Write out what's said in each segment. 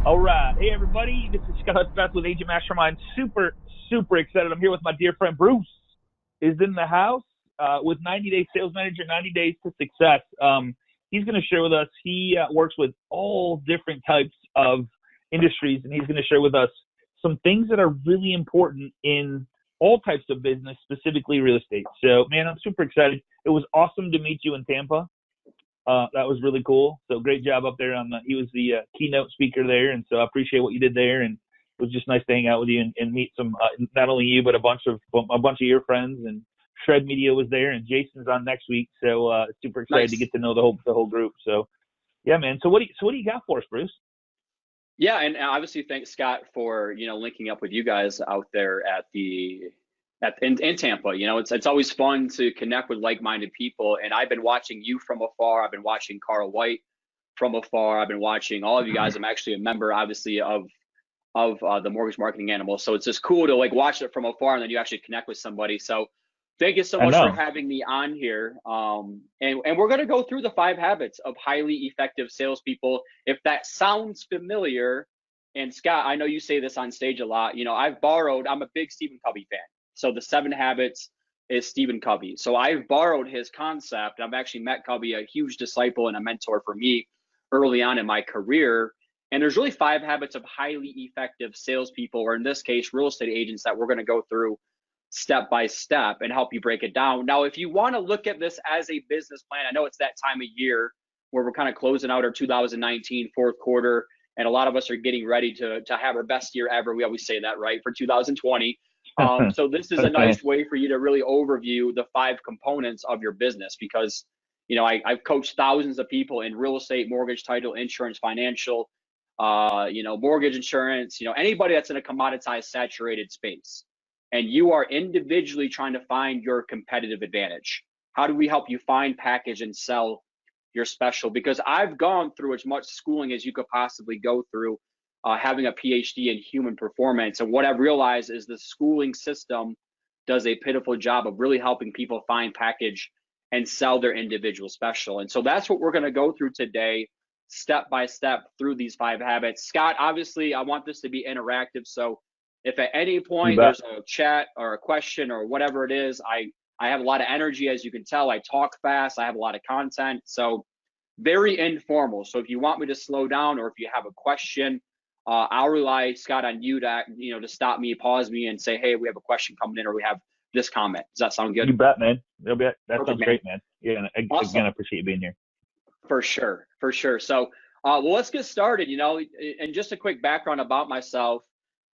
All right. Hey, everybody. This is Scott Beth with Agent Mastermind. Super excited. I'm here with my dear friend Bruce, is in the house with 90 Day Sales Manager, 90 Days to Success. He's going to share with us. He works with all different types of industries, and he's going to share with us some things that are really important in all types of business, specifically real estate. So, man, I'm super excited. It was awesome to meet you in Tampa. That was really cool. So great job up there. He was the keynote speaker there, and so I appreciate what you did there. And it was just nice to hang out with you and meet some, not only you, but a bunch of your friends. And Shred Media was there, and Jason's on next week. So super excited to get to know the whole group. So yeah, man. So what do you got for us, Bruce? Yeah, and obviously thanks Scott for linking up with you guys out there in Tampa. It's always fun to connect with like-minded people, and I've been watching you from afar. I've been watching Carl White from afar. I've been watching all of you guys. I'm actually a member, obviously, of the Mortgage Marketing Animal. So it's just cool to watch it from afar, and then you actually connect with somebody. So thank you so much for having me on here. And we're going to go through the 5 habits of highly effective salespeople. If that sounds familiar, and Scott, I know you say this on stage a lot. I'm a big Stephen Covey fan. So the 7 habits is Stephen Covey. So I've borrowed his concept. I've actually met Covey, a huge disciple and a mentor for me early on in my career. And there's really 5 habits of highly effective salespeople, or in this case, real estate agents, that we're going to go through step by step and help you break it down. Now, if you want to look at this as a business plan, I know it's that time of year where we're kind of closing out our 2019 fourth quarter, and a lot of us are getting ready to have our best year ever. We always say that, right, for 2020. So this is a nice way for you to really overview the 5 components of your business, because I've coached thousands of people in real estate, mortgage, title, insurance, financial, mortgage insurance, anybody that's in a commoditized, saturated space. And you are individually trying to find your competitive advantage. How do we help you find, package, and sell your special? Because I've gone through as much schooling as you could possibly go through, having a PhD in human performance. And what I've realized is the schooling system does a pitiful job of really helping people find, package, and sell their individual special. And so that's what we're going to go through today, step by step, through these 5 habits. Scott, obviously, I want this to be interactive. So if at any point there's a chat or a question or whatever it is, I have a lot of energy, as you can tell. I talk fast. I have a lot of content. So very informal. So if you want me to slow down, or if you have a question, I'll rely, Scott, on you to stop me, pause me, and say, hey, we have a question coming in, or we have this comment. Does that sound good? You bet, man. That sounds great, man. Yeah, awesome. Again, I appreciate you being here. For sure. So, well, let's get started. And just a quick background about myself.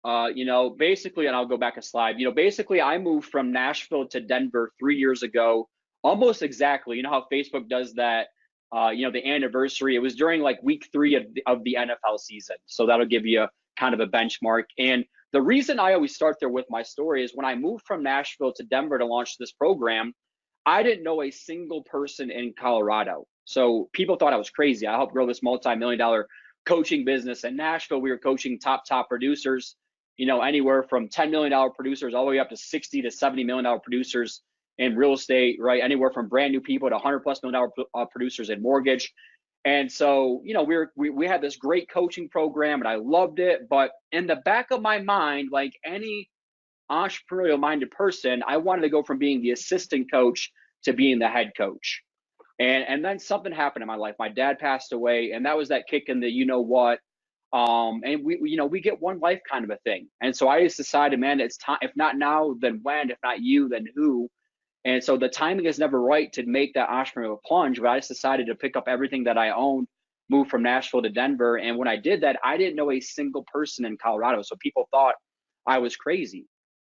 Basically, and I'll go back a slide. Basically, I moved from Nashville to Denver 3 years ago, almost exactly. You know how Facebook does that. The anniversary, it was during week 3 of the NFL season. So that'll give you kind of a benchmark. And the reason I always start there with my story is when I moved from Nashville to Denver to launch this program, I didn't know a single person in Colorado. So people thought I was crazy. I helped grow this multi-million-dollar coaching business in Nashville. We were coaching top producers, anywhere from $10 million producers all the way up to $60 to $70 million producers in real estate, right? Anywhere from brand new people to $100+ million producers in mortgage. And so, we had this great coaching program, and I loved it. But in the back of my mind, like any entrepreneurial minded person, I wanted to go from being the assistant coach to being the head coach. And then something happened in my life. My dad passed away, and that was that kick in the what. And we get one life kind of a thing. And so I just decided, man, it's time. If not now, then when? If not you, then who? And so the timing is never right to make that entrepreneurial plunge, but I just decided to pick up everything that I owned, move from Nashville to Denver. And when I did that, I didn't know a single person in Colorado. So people thought I was crazy.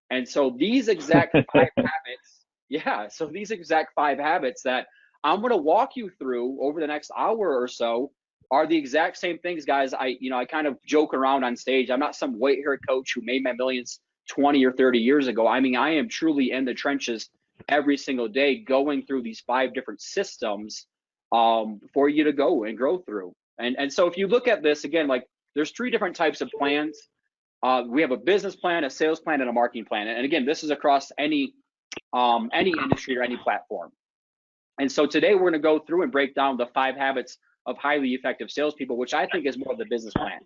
And so these exact 5 habits, these exact 5 habits that I'm going to walk you through over the next hour or so are the exact same things, guys. I kind of joke around on stage. I'm not some white hair coach who made my millions 20 or 30 years ago. I mean, I am truly in the trenches every single day, going through these 5 different systems for you to go and grow through. And so if you look at this again, there's 3 different types of plans. We have a business plan, a sales plan, and a marketing plan. And again, this is across any industry or any platform. And so today we're going to go through and break down the 5 habits of highly effective salespeople, which I think is more of the business plan.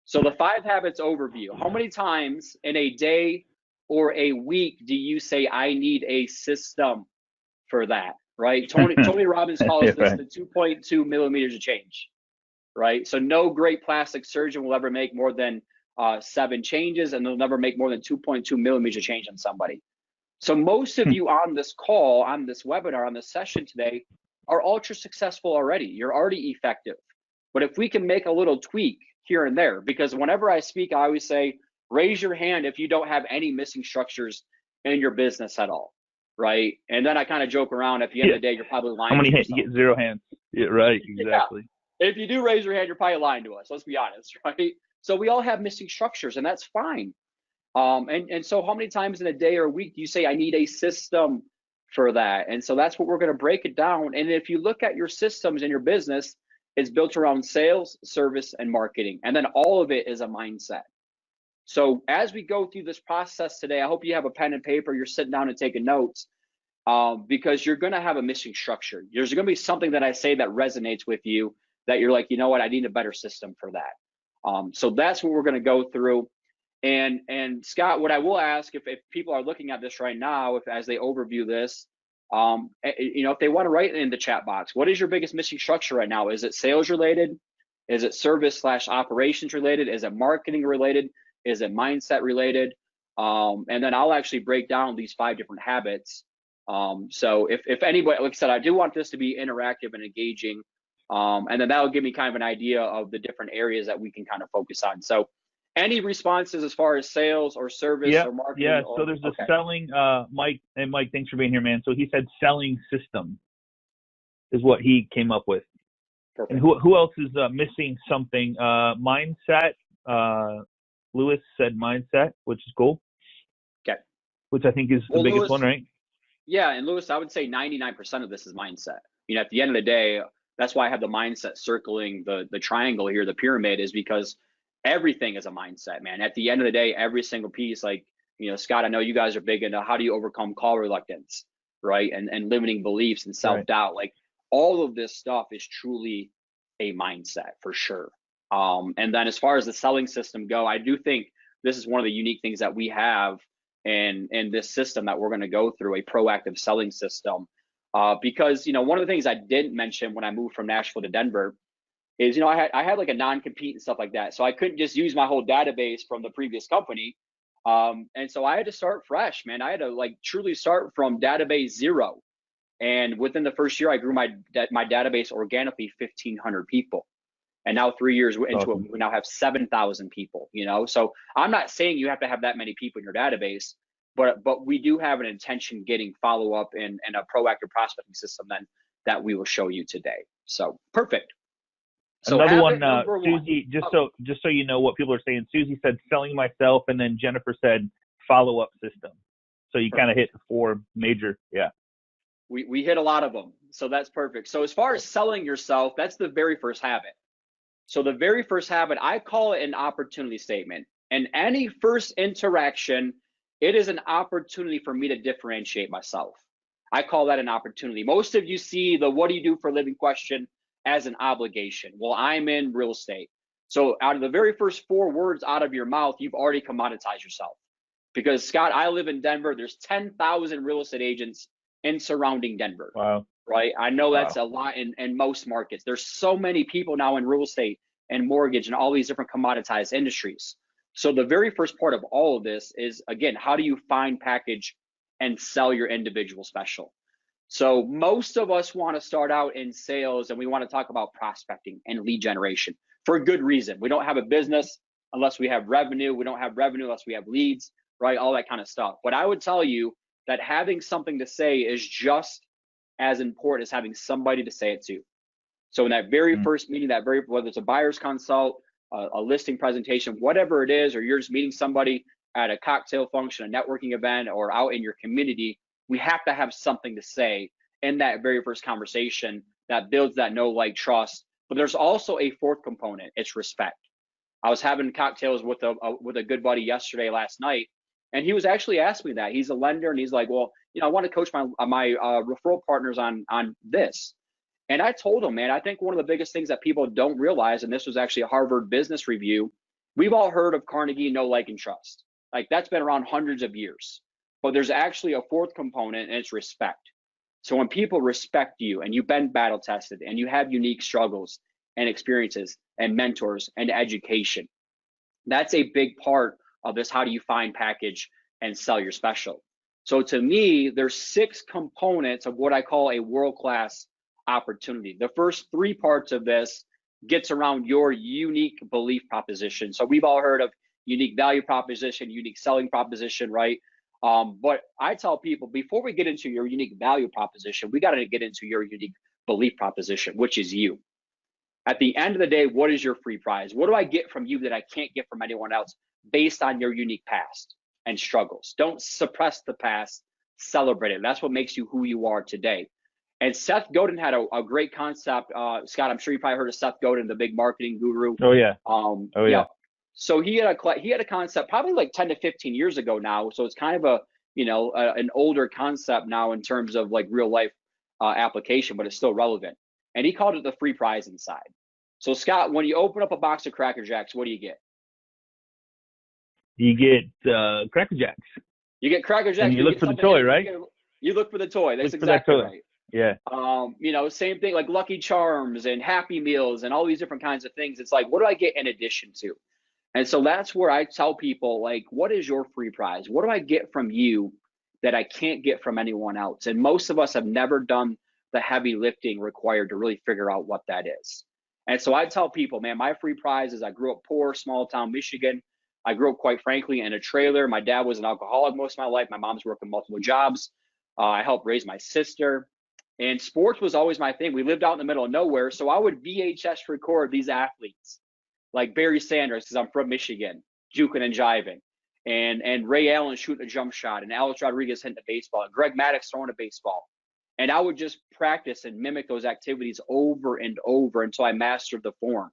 So the 5 habits overview, how many times in a day or a week do you say, I need a system for that, right? Tony Robbins calls this Right. the 2.2 millimeters of change, right? So no great plastic surgeon will ever make more than 7 changes, and they'll never make more than 2.2 millimeters of change on somebody. So most of you on this call, on this webinar, on this session today are ultra successful already. You're already effective. But if we can make a little tweak here and there, because whenever I speak, I always say, raise your hand if you don't have any missing structures in your business at all, right? And then I kind of joke around, at the end of the day, you're probably lying How many to hands? yourself. You get 0 hands. Yeah, right, exactly. Yeah. If you do raise your hand, you're probably lying to us. Let's be honest, right? So we all have missing structures, and that's fine. And so how many times in a day or a week do you say, I need a system for that? And so that's what we're going to break it down. And if you look at your systems in your business, it's built around sales, service, and marketing. And then all of it is a mindset. So as we go through this process today, I hope you have a pen and paper, you're sitting down and taking notes, because you're going to have a missing structure. There's going to be something that I say that resonates with you that you're like, you know what, I need a better system for that. So that's what we're going to go through. And Scott, what I will ask, if people are looking at this right now, as they overview this, if they want to write in the chat box, what is your biggest missing structure right now? Is it sales related? Is it service/operations related? Is it marketing related? Is it mindset related? And then I'll actually break down these 5 different habits. So if anybody, like I said, I do want this to be interactive and engaging. And then that'll give me kind of an idea of the different areas that we can kind of focus on. So any responses as far as sales or service or marketing? Yeah, so there's a selling, Mike, thanks for being here, man. So he said selling system is what he came up with. Perfect. And who else is missing something? Mindset. Lewis said mindset, which is cool. Okay. Which I think is the biggest one, right? Yeah, and Lewis, I would say 99% of this is mindset. At the end of the day, that's why I have the mindset circling the triangle here, the pyramid, is because everything is a mindset, man. At the end of the day, every single piece, like, Scott, I know you guys are big into how do you overcome call reluctance, right? And limiting beliefs and self-doubt. Right. Like, all of this stuff is truly a mindset for sure. And then as far as the selling system go, I do think this is one of the unique things that we have in this system that we're going to go through, a proactive selling system. Because, one of the things I didn't mention when I moved from Nashville to Denver is, I had like a non-compete and stuff like that. So I couldn't just use my whole database from the previous company. And so I had to start fresh, man. I had to truly start from database 0. And within the first year, I grew my database organically 1,500 people. And now 3 years into it, we now have 7,000 people, So I'm not saying you have to have that many people in your database, but we do have an intention getting follow-up and a proactive prospecting system then that we will show you today. So perfect. So another one, Susie, just so you know what people are saying, Susie said selling myself, and then Jennifer said follow-up system. So you kind of hit the 4 major, yeah. We hit a lot of them, so that's perfect. So as far as selling yourself, that's the very first habit. So the very first habit, I call it an opportunity statement. And any first interaction, it is an opportunity for me to differentiate myself. I call that an opportunity. Most of you see the what do you do for a living question as an obligation. Well, I'm in real estate. So out of the very first 4 words out of your mouth, you've already commoditized yourself. Because Scott, I live in Denver. There's 10,000 real estate agents in surrounding Denver. Wow. Right? I know that's a lot in most markets. There's so many people now in real estate and mortgage and all these different commoditized industries. So the very first part of all of this is, again, how do you find, package, and sell your individual special? So most of us want to start out in sales and we want to talk about prospecting and lead generation for a good reason. We don't have a business unless we have revenue. We don't have revenue unless we have leads, right? All that kind of stuff. But I would tell you that having something to say is just as important as having somebody to say it to. So in that very first meeting, whether it's a buyer's consult, a listing presentation, whatever it is, or you're just meeting somebody at a cocktail function, a networking event, or out in your community, we have to have something to say in that very first conversation that builds that know, like, trust. But there's also a 4th component. It's respect. I was having cocktails with a good buddy last night, and he was actually asking me that. He's a lender, and he's like, well, I want to coach my referral partners on this. And I told him, man, I think one of the biggest things that people don't realize, and this was actually a Harvard Business Review, We've all heard of Carnegie, know, like, and trust. Like, that's been around hundreds of years. But there's actually a fourth component, and it's respect. So when people respect you and you've been battle tested and you have unique struggles and experiences and mentors and education, that's a big part of this. How do you find, package, and sell your special? So to me, there's 6 components of what I call a world-class opportunity. The first 3 parts of this gets around your unique belief proposition. So we've all heard of unique value proposition, unique selling proposition, right? But I tell people, before we get into your unique value proposition, we got to get into your unique belief proposition, which is you. At the end of the day, what is your free prize? What do I get from you that I can't get from anyone else based on your unique past and struggles? Don't suppress the past, celebrate it. That's what makes you who you are today. And Seth Godin had a great concept. Scott, I'm sure you probably heard of Seth Godin, the big marketing guru. Oh yeah. Yeah. So he had a concept probably like 10 to 15 years ago now. So it's kind of a, an older concept now in terms of like real life application, but it's still relevant. And he called it the free prize inside. So Scott, when you open up a box of Cracker Jacks, what do you get? You get Cracker Jacks. You get Cracker Jacks. And you look for the toy, right? You look for the toy. That's exactly right. Yeah. Same thing like Lucky Charms and Happy Meals and all these different kinds of things. It's like, what do I get in addition to? And so that's where I tell people, like, what is your free prize? What do I get from you that I can't get from anyone else? And most of us have never done the heavy lifting required to really figure out what that is. And so I tell people, man, my free prize is I grew up poor, small town Michigan. I grew up, quite frankly, in a trailer. My dad was an alcoholic most of my life. My mom's working multiple jobs. I helped raise my sister. And sports was always my thing. We lived out in the middle of nowhere. So I would VHS record these athletes like Barry Sanders, because I'm from Michigan, juking and jiving, and Ray Allen shooting a jump shot, and Alex Rodriguez hitting a baseball, and Greg Maddux throwing a baseball. And I would just practice and mimic those activities over and over until I mastered the form.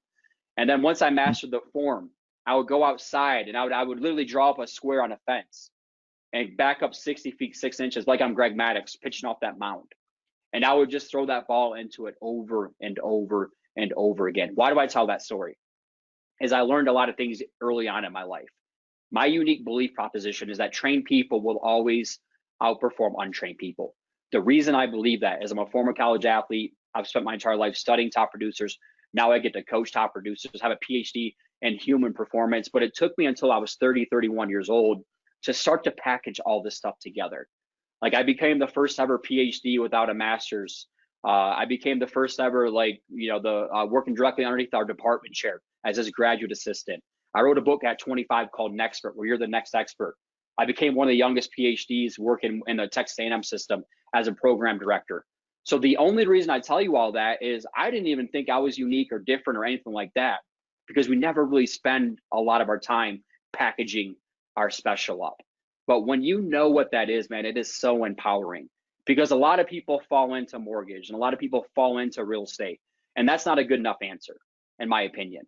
And then once I mastered the form, I would go outside and I would literally draw up a square on a fence and back up 60 feet, 6 inches, like I'm Greg Maddux pitching off that mound. And I would just throw that ball into it over and over and over again. Why do I tell that story? Is I learned a lot of things early on in my life. My unique belief proposition is that trained people will always outperform untrained people. The reason I believe that is I'm a former college athlete. I've spent my entire life studying top producers. Now I get to coach top producers, have a PhD in human performance. But it took me until I was 30, 31 years old to start to package all this stuff together. Like I became the first ever PhD without a master's. I became the first ever, working directly underneath our department chair as his graduate assistant. I wrote a book at 25 called Nexpert, where you're the next expert. I became one of the youngest PhDs working in the Texas A&M system as a program director. So the only reason I tell you all that is I didn't even think I was unique or different or anything like that, because we never really spend a lot of our time packaging our special up. But when you know what that is, man, it is so empowering, because a lot of people fall into mortgage and a lot of people fall into real estate. And that's not a good enough answer, in my opinion.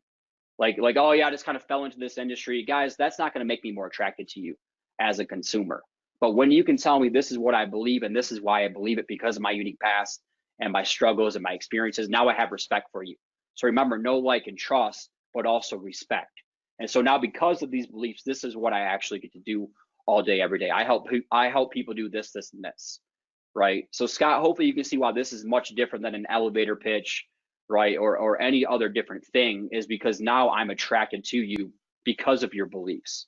Like, oh yeah, I just kind of fell into this industry. Guys, that's not going to make me more attracted to you as a consumer. But when you can tell me this is what I believe and this is why I believe it, because of my unique past and my struggles and my experiences, now I have respect for you. So remember, know, like, and trust, but also respect. And so now, because of these beliefs, this is what I actually get to do all day, every day. I help people do this, this, and this, right? So Scott, hopefully you can see why this is much different than an elevator pitch, right? Or any other different thing, is because now I'm attracted to you because of your beliefs.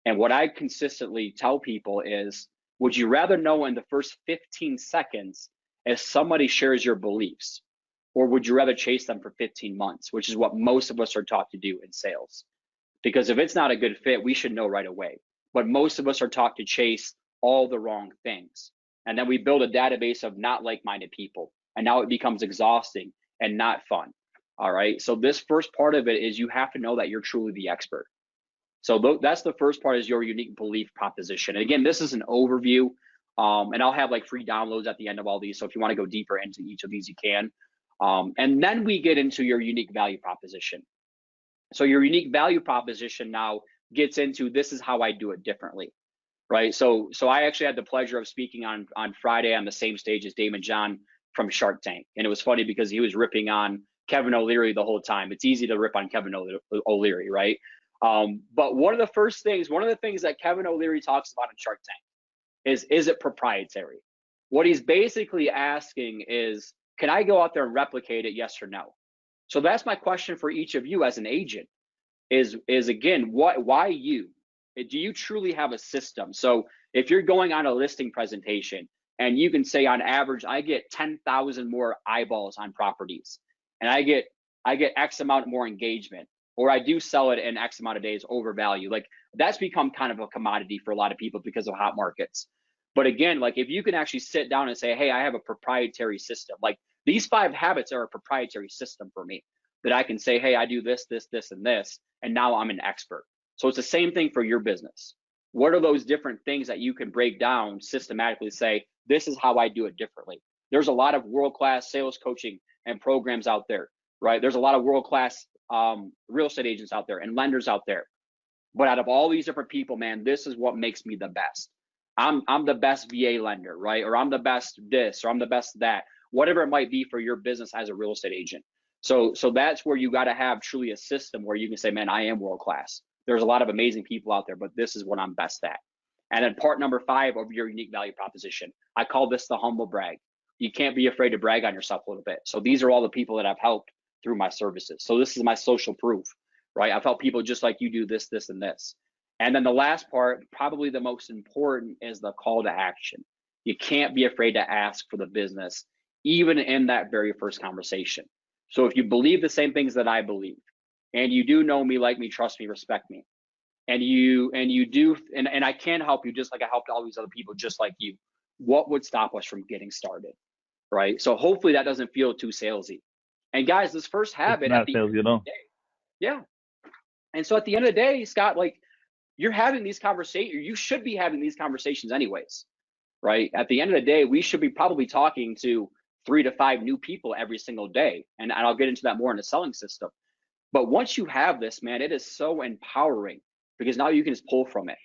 And what I consistently tell people is, would you rather know in the first 15 seconds if somebody shares your beliefs, or would you rather chase them for 15 months, which is what most of us are taught to do in sales? Because if it's not a good fit, we should know right away. But most of us are taught to chase all the wrong things. And then we build a database of not like-minded people. And now it becomes exhausting and not fun. All right. So this first part of it is you have to know that you're truly the expert. So that's the first part, is your unique belief proposition. And again, this is an overview, and I'll have like free downloads at the end of all these. So if you want to go deeper into each of these, you can. And then we get into your unique value proposition. So your unique value proposition now gets into, this is how I do it differently, right? So I actually had the pleasure of speaking on Friday on the same stage as Damon John from Shark Tank. And it was funny because he was ripping on Kevin O'Leary the whole time. It's easy to rip on Kevin O'Leary, right? But one of the things that Kevin O'Leary talks about in Shark Tank is it proprietary? What he's basically asking is, can I go out there and replicate it? Yes or no? So that's my question for each of you as an agent is again, why you? Do you truly have a system? So if you're going on a listing presentation and you can say on average, I get 10,000 more eyeballs on properties and I get X amount more engagement, or I do sell it in X amount of days over value. Like that's become kind of a commodity for a lot of people because of hot markets. But again, like if you can actually sit down and say, hey, I have a proprietary system, like these 5 habits are a proprietary system for me that I can say, hey, I do this, this, this, and this, and now I'm an expert. So it's the same thing for your business. What are those different things that you can break down systematically, say, this is how I do it differently? There's a lot of world-class sales coaching and programs out there, right? There's a lot of world-class real estate agents out there and lenders out there. But out of all these different people, man, this is what makes me the best. I'm the best VA lender, right? Or I'm the best this, or I'm the best that, whatever it might be for your business as a real estate agent. So that's where you got to have truly a system where you can say, man, I am world class. There's a lot of amazing people out there, but this is what I'm best at. And then part number 5 of your unique value proposition, I call this the humble brag. You can't be afraid to brag on yourself a little bit. So these are all the people that I've helped through my services. So this is my social proof, right? I've helped people just like you do this, this, and this. And then the last part, probably the most important, is the call to action. You can't be afraid to ask for the business, even in that very first conversation. So if you believe the same things that I believe, and you do know me, like me, trust me, respect me, and you do, and I can help you just like I helped all these other people just like you, what would stop us from getting started, right? So hopefully that doesn't feel too salesy. And guys, this first habit, It's not salesy at all. yeah. And so at the end of the day, Scott, like you're having these conversations, you should be having these conversations anyways, right? At the end of the day, we should be probably talking to 3 to 5 new people every single day. And I'll get into that more in the selling system. But once you have this, man, it is so empowering because now you can just pull from it.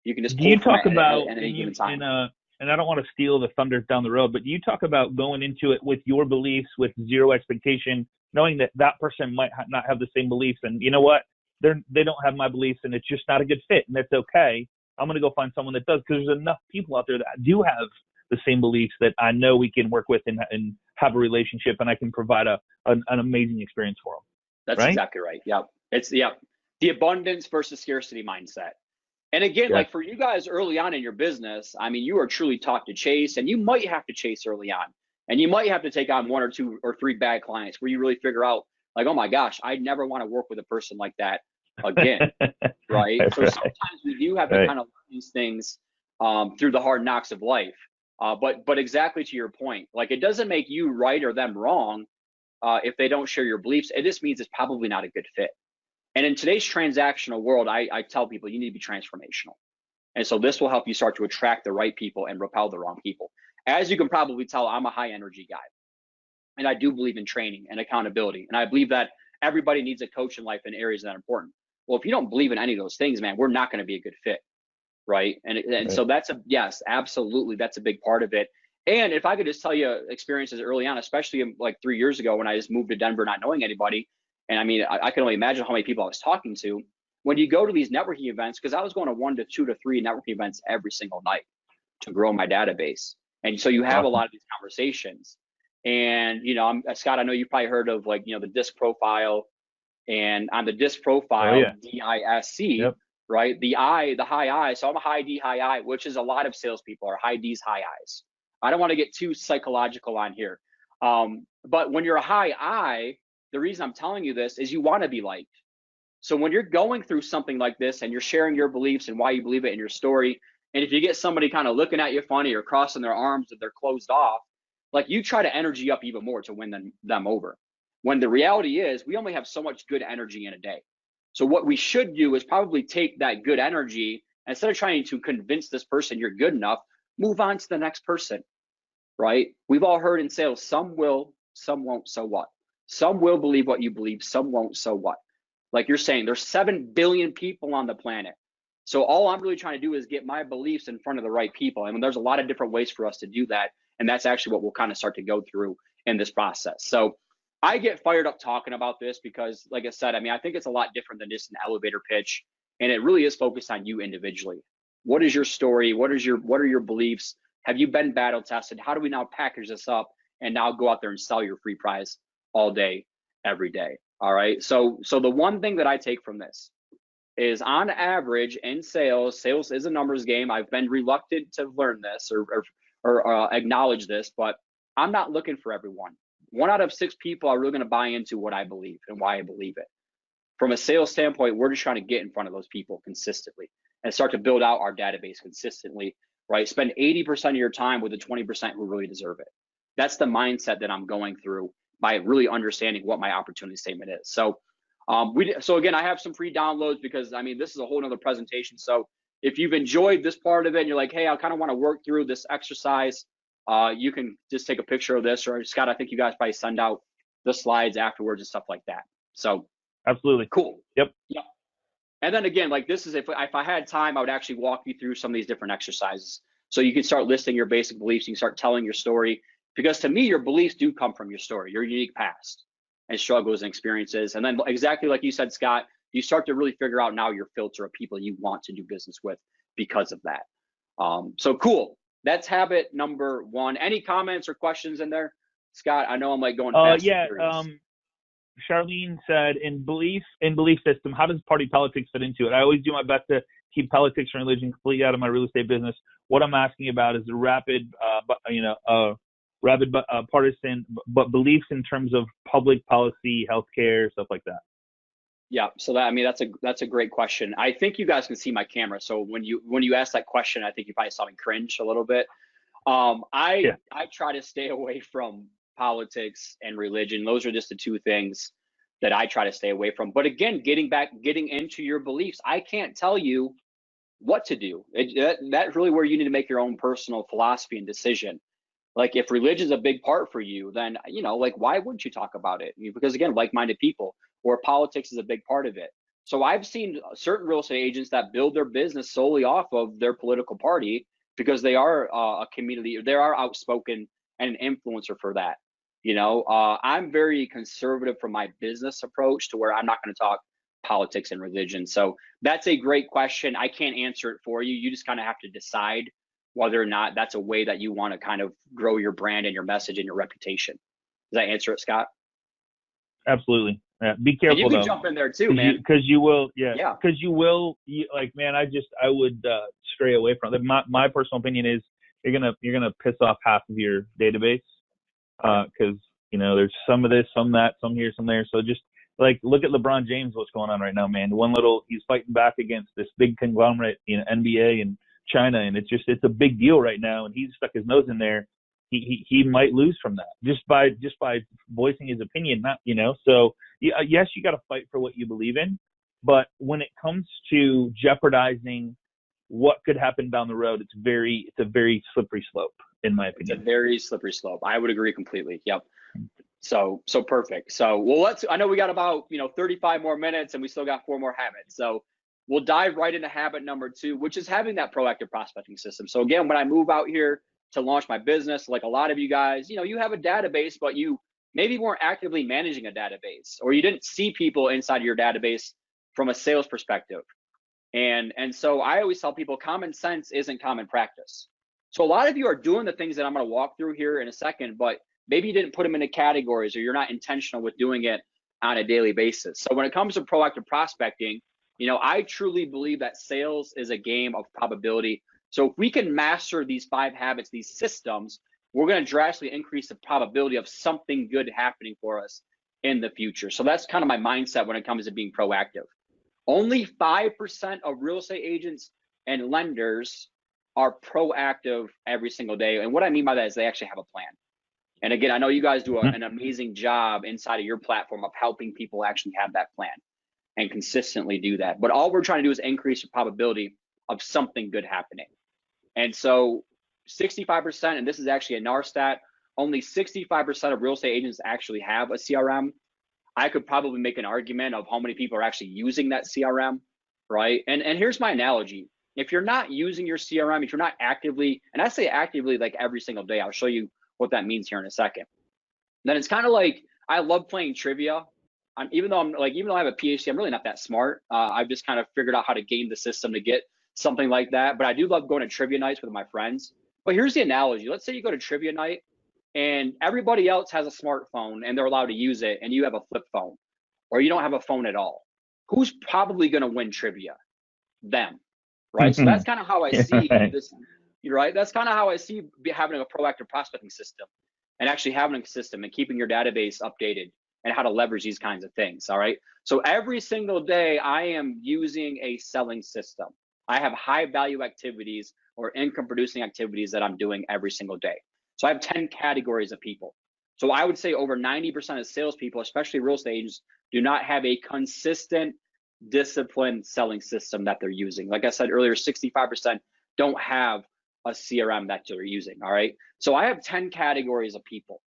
You can just Do pull you from talk it about at any given time. and I don't want to steal the thunder down the road, but do you talk about going into it with your beliefs, with zero expectation, knowing that that person might not have the same beliefs, and you know what, they don't have my beliefs, and it's just not a good fit, and that's okay. I'm going to go find someone that does, because there's enough people out there that do have the same beliefs that I know we can work with and have a relationship, and I can provide an amazing experience for them. That's right? exactly right. Yep. It's the abundance versus scarcity mindset. And again, Yeah. like for you guys early on in your business, I mean, you are truly taught to chase, and you might have to chase early on, and you might have to take on 1 or 2 or 3 bad clients where you really figure out like, oh my gosh, I never want to work with a person like that again. Right. So sometimes we do have to kind of learn these things through the hard knocks of life. But exactly to your point, like it doesn't make you right or them wrong if they don't share your beliefs. It just means it's probably not a good fit. And in today's transactional world, I tell people you need to be transformational. And so this will help you start to attract the right people and repel the wrong people. As you can probably tell, I'm a high energy guy. And I do believe in training and accountability. And I believe that everybody needs a coach in life in areas that are important. Well, if you don't believe in any of those things, man, we're not going to be a good fit. Right. And so that's yes, absolutely. That's a big part of it. And if I could just tell you experiences early on, especially like 3 years ago when I just moved to Denver, not knowing anybody. And I mean, I can only imagine how many people I was talking to when you go to these networking events, because I was going to 1 to 2 to 3 networking events every single night to grow my database. And so you have a lot of these conversations. And, you know, Scott, I know you've probably heard of like, you know, the DISC profile, and on the DISC profile, DISC, right? The I, the high I. So I'm a high D, high I, which is a lot of salespeople are high D's, high I's. I don't want to get too psychological on here. But when you're a high I, the reason I'm telling you this is you want to be liked. So when you're going through something like this and you're sharing your beliefs and why you believe it in your story, and if you get somebody kind of looking at you funny or crossing their arms and they're closed off, like you try to energy up even more to win them over. When the reality is we only have so much good energy in a day. So what we should do is probably take that good energy, instead of trying to convince this person you're good enough, move on to the next person, right? We've all heard in sales, some will, some won't, so what? Some will believe what you believe, some won't, so what? Like you're saying, there's 7 billion people on the planet. So all I'm really trying to do is get my beliefs in front of the right people. I mean, there's a lot of different ways for us to do that. And that's actually what we'll kind of start to go through in this process. So I get fired up talking about this because, like I said, I mean, I think it's a lot different than just an elevator pitch, and it really is focused on you individually. What is your story? What are your beliefs? Have you been battle tested? How do we now package this up and now go out there and sell your free prize all day, every day? All right. So the one thing that I take from this is, on average, in sales is a numbers game. I've been reluctant to learn this or acknowledge this, but I'm not looking for everyone. 1 out of 6 people are really going to buy into what I believe and why I believe it. From a sales standpoint, we're just trying to get in front of those people consistently and start to build out our database consistently, right? Spend 80% of your time with the 20% who really deserve it. That's the mindset that I'm going through by really understanding what my opportunity statement is. So again, I have some free downloads because, I mean, this is a whole nother presentation. So if you've enjoyed this part of it and you're like, hey, I kind of want to work through this exercise, you can just take a picture of this, or Scott, I think you guys probably send out the slides afterwards and stuff like that. So absolutely. Cool. Yep. And then again, like, this is, if I had time, I would actually walk you through some of these different exercises. So you can start listing your basic beliefs. You can start telling your story, because to me, your beliefs do come from your story, your unique past and struggles and experiences. And then, exactly like you said, Scott, you start to really figure out now your filter of people you want to do business with because of that. So cool. That's habit number 1. Any comments or questions in there, Scott? I know I'm like going fast. Yeah. Charlene said, in belief system, how does party politics fit into it? I always do my best to keep politics and religion completely out of my real estate business. What I'm asking about is the rapid partisan, but beliefs in terms of public policy, healthcare, stuff like that. Yeah, so that, I mean, that's a great question. I think you guys can see my camera, so when you ask that question, I think you probably saw me cringe a little bit. I try to stay away from politics and religion. Those are just the 2 things that I try to stay away from. But again, getting into your beliefs, I can't tell you what to do. That's really where you need to make your own personal philosophy and decision. Like, if religion is a big part for you, then, like, why wouldn't you talk about it? Because again, like-minded people, or politics is a big part of it. So I've seen certain real estate agents that build their business solely off of their political party, because they are a community, they are outspoken and an influencer for that. I'm very conservative from my business approach, to where I'm not going to talk politics and religion. So that's a great question. I can't answer it for you. You just kind of have to decide whether or not that's a way that you want to kind of grow your brand and your message and your reputation. Does that answer it, Scott? Absolutely. Yeah. Be careful, and you can though, jump in there too, man. Because you will, because you will, man. I would stray away from it. My personal opinion is you're gonna piss off half of your database, because there's some of this, some that, some here, some there. So just like, look at LeBron James, what's going on right now, man. He's fighting back against this big conglomerate, NBA and China, and it's a big deal right now, and he's stuck his nose in there. He might lose from that just by voicing his opinion, not. So yes, you got to fight for what you believe in, but when it comes to jeopardizing what could happen down the road, it's a very slippery slope, in my opinion. It's a very slippery slope. I would agree completely. Yep. So perfect. So, well, I know we got about 35 more minutes, and we still got 4 more habits. So we'll dive right into habit number 2, which is having that proactive prospecting system. So again, when I move out here to launch my business, like a lot of you guys, you have a database, but you maybe weren't actively managing a database, or you didn't see people inside your database from a sales perspective. And so I always tell people, common sense isn't common practice. So a lot of you are doing the things that I'm going to walk through here in a second, but maybe you didn't put them into categories, or you're not intentional with doing it on a daily basis. So when it comes to proactive prospecting, I truly believe that sales is a game of probability. So if we can master these 5 habits, these systems, we're going to drastically increase the probability of something good happening for us in the future. So that's kind of my mindset when it comes to being proactive. Only 5% of real estate agents and lenders are proactive every single day. And what I mean by that is they actually have a plan. And again, I know you guys do an amazing job inside of your platform of helping people actually have that plan and consistently do that. But all we're trying to do is increase the probability of something good happening. And so 65%, and this is actually a NAR stat, only 65% of real estate agents actually have a CRM. I could probably make an argument of how many people are actually using that CRM, right? And here's my analogy. If you're not using your CRM, if you're not actively, and I say actively like every single day, I'll show you what that means here in a second. Then it's kind of like I love playing trivia. Even though I have a PhD, I'm really not that smart. I've just kind of figured out how to game the system to get something like that. But I do love going to trivia nights with my friends. But here's the analogy. Let's say you go to trivia night and everybody else has a smartphone and they're allowed to use it, and you have a flip phone, or you don't have a phone at all. Who's probably going to win trivia? Them, right? So that's kind of how I see this, right? That's kind of how I see having a proactive prospecting system, and actually having a system and keeping your database updated, and how to leverage these kinds of things. All right. So every single day I am using a selling system. I have high value activities or income producing activities that I'm doing every single day. So I have 10 categories of people. So I would say over 90% of salespeople, especially real estate agents, do not have a consistent, disciplined selling system that they're using. Like I said earlier, 65% don't have a CRM that they're using. All right. So I have 10 categories of people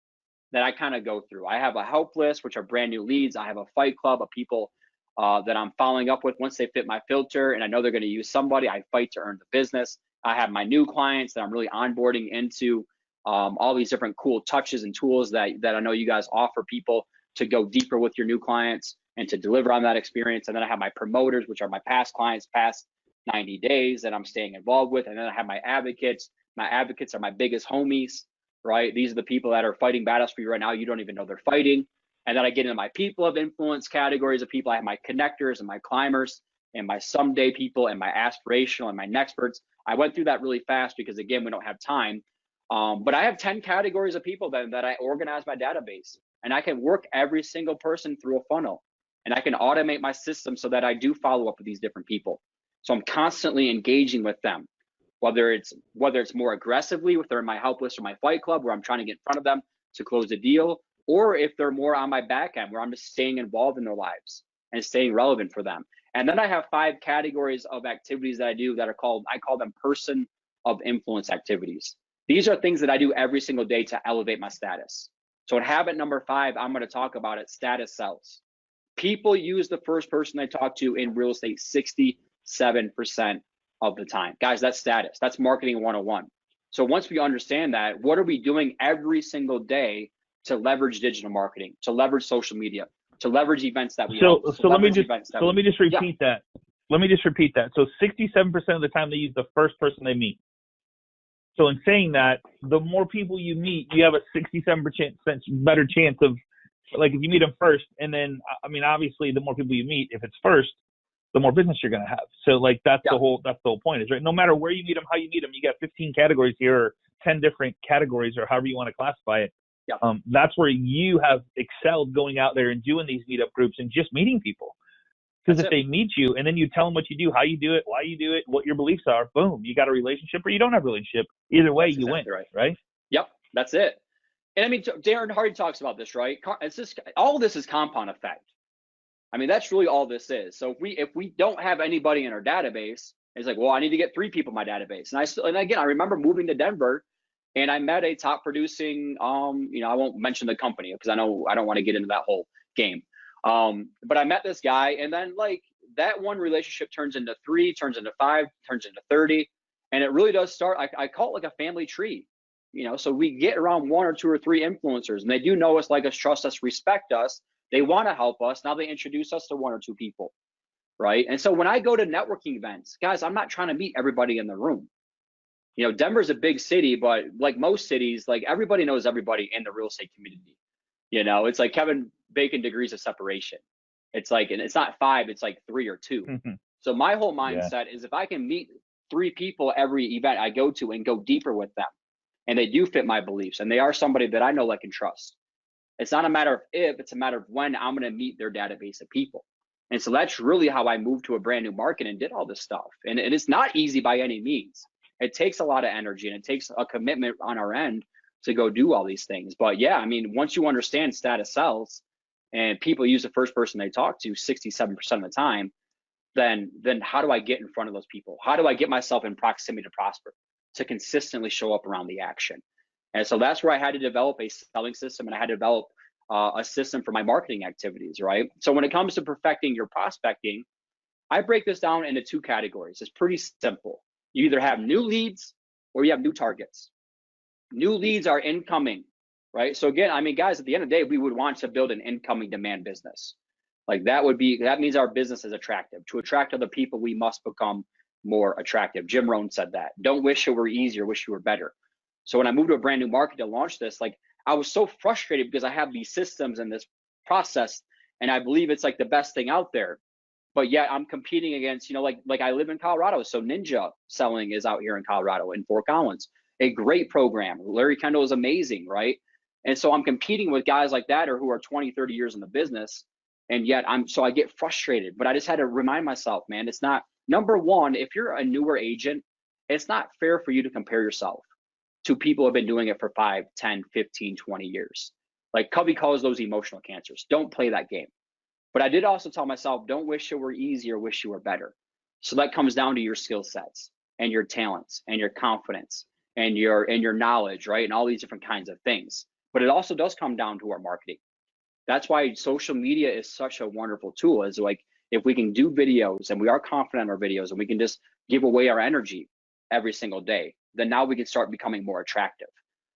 that I kind of go through. I have a help list, which are brand new leads. I have a fight club of people that I'm following up with once they fit my filter, and I know they're going to use somebody. I fight to earn the business. I have my new clients that I'm really onboarding into all these different cool touches and tools that I know you guys offer people to go deeper with your new clients and to deliver on that experience. And then I have my promoters, which are my past clients, past 90 days that I'm staying involved with. And then I have my advocates. My advocates are my biggest homies, right? These are the people that are fighting battles for you right now. You don't even know they're fighting. And then I get into my people of influence categories of people. I have my connectors and my climbers and my someday people and my aspirational and my nextperts. I went through that really fast because, again, we don't have time. But I have 10 categories of people that I organize my database, and I can work every single person through a funnel, and I can automate my system so that I do follow up with these different people. So I'm constantly engaging with them, whether it's more aggressively, if they're in my help list or my fight club, where I'm trying to get in front of them to close a deal, or if they're more on my back end, where I'm just staying involved in their lives and staying relevant for them. And then I have 5 categories of activities that I do that I call them person of influence activities. These are things that I do every single day to elevate my status. So in habit number 5, I'm going to talk about it: status sells. People use the first person they talk to in real estate 67% of the time. Guys, that's status. That's marketing 101. So once we understand that, what are we doing every single day to leverage digital marketing, to leverage social media, to leverage events that we host? So let me just repeat that. Let me just repeat that. So 67% of the time they use the first person they meet. So in saying that, the more people you meet, you have a 67% better chance of, like, if you meet them first, and then, I mean, obviously the more people you meet, if it's first, the more business you're going to have. So like, that's the whole point is, right? No matter where you meet them, how you meet them, you got 15 categories here, or 10 different categories, or however you want to classify it. That's where you have excelled, going out there and doing these meetup groups and just meeting people. Because if they meet you and then you tell them what you do, how you do it, why you do it, what your beliefs are, boom, you got a relationship, or you don't have a relationship. Either way, you win, right? Yep, that's it. And I mean, Darren Hardy talks about this, right? It's just, all this is compound effect. I mean, that's really all this is. So if we don't have anybody in our database, it's like, well, I need to get 3 people in my database. And again, I remember moving to Denver, and I met a top producing, I won't mention the company because I know I don't want to get into that whole game. But I met this guy, and then like that one relationship turns into 3, turns into 5, turns into 30. And it really does start, I call it like a family tree, so we get around 1 or 2 or 3 influencers, and they do know us, like us, trust us, respect us. They want to help us. Now they introduce us to 1 or 2 people, right? And so when I go to networking events, guys, I'm not trying to meet everybody in the room. Denver's a big city, but like most cities, like everybody knows everybody in the real estate community. It's like Kevin Bacon degrees of separation. It's like, and it's not 5, it's like 3 or 2. So my whole mindset is, if I can meet 3 people every event I go to and go deeper with them, and they do fit my beliefs, and they are somebody that I know, like, and trust. It's not a matter of if, it's a matter of when I'm going to meet their database of people. And so that's really how I moved to a brand new market and did all this stuff. And it's not easy by any means. It takes a lot of energy, and it takes a commitment on our end to go do all these things. But yeah, I mean, once you understand status sells, and people use the first person they talk to 67% of the time, then how do I get in front of those people? How do I get myself in proximity to prosper, to consistently show up around the action? And so that's where I had to develop a selling system, and I had to develop a system for my marketing activities, right? So when it comes to perfecting your prospecting, I break this down into 2 categories. It's pretty simple. You either have new leads or you have new targets. New leads are incoming. right? So again, I mean, guys, at the end of the day, we would want to build an incoming demand business. Like that means our business is attractive. To attract other people, we must become more attractive. Jim Rohn said that. Don't wish it were easier, wish you were better. So when I moved to a brand new market to launch this, like I was so frustrated because I have these systems and this process, and I believe it's like the best thing out there. But yet I'm competing against, like I live in Colorado, so Ninja Selling is out here in Colorado in Fort Collins, a great program. Larry Kendall is amazing, right? And so I'm competing with guys like that or who are 20, 30 years in the business. And yet I get frustrated, but I just had to remind myself, man, it's not, number one, if you're a newer agent, it's not fair for you to compare yourself to people who have been doing it for 5, 10, 15, 20 years. Like Covey calls those emotional cancers. Don't play that game. But I did also tell myself, don't wish it were easier, wish you were better. So that comes down to your skill sets and your talents and your confidence and your knowledge, right? And all these different kinds of things. But it also does come down to our marketing. That's why social media is such a wonderful tool. Is like if we can do videos and we are confident in our videos and we can just give away our energy every single day, then now we can start becoming more attractive.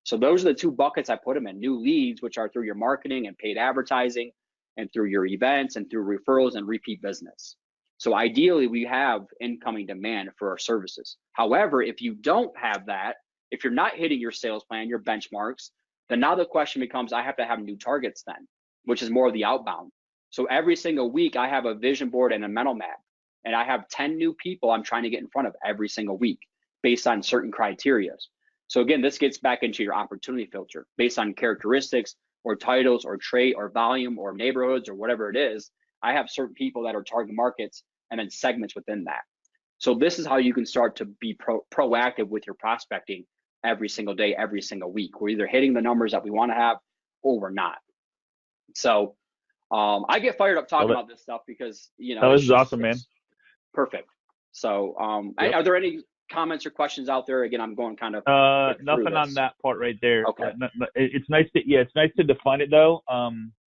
So those are the two buckets I put them in: new leads, which are through your marketing and paid advertising, and through your events and through referrals and repeat business. So ideally, we have incoming demand for our services. However, if you don't have that, if you're not hitting your sales plan, your benchmarks, then now the question becomes, I have to have new targets then, which is more of the outbound. So every single week, I have a vision board and a mental map, and I have 10 new people I'm trying to get in front of every single week based on certain criteria. So again, this gets back into your opportunity filter based on characteristics or titles or trait or volume or neighborhoods or whatever it is. I have certain people that are target markets and then segments within that. So this is how you can start to be proactive with your prospecting every single day, every single week. We're either hitting the numbers that we want to have or we're not. So I get fired up talking about this stuff because, this is awesome, man. Perfect. So Yep. Are there any comments or questions out there? Again, I'm going kind of nothing on that part right there. Okay. It's nice to define it though.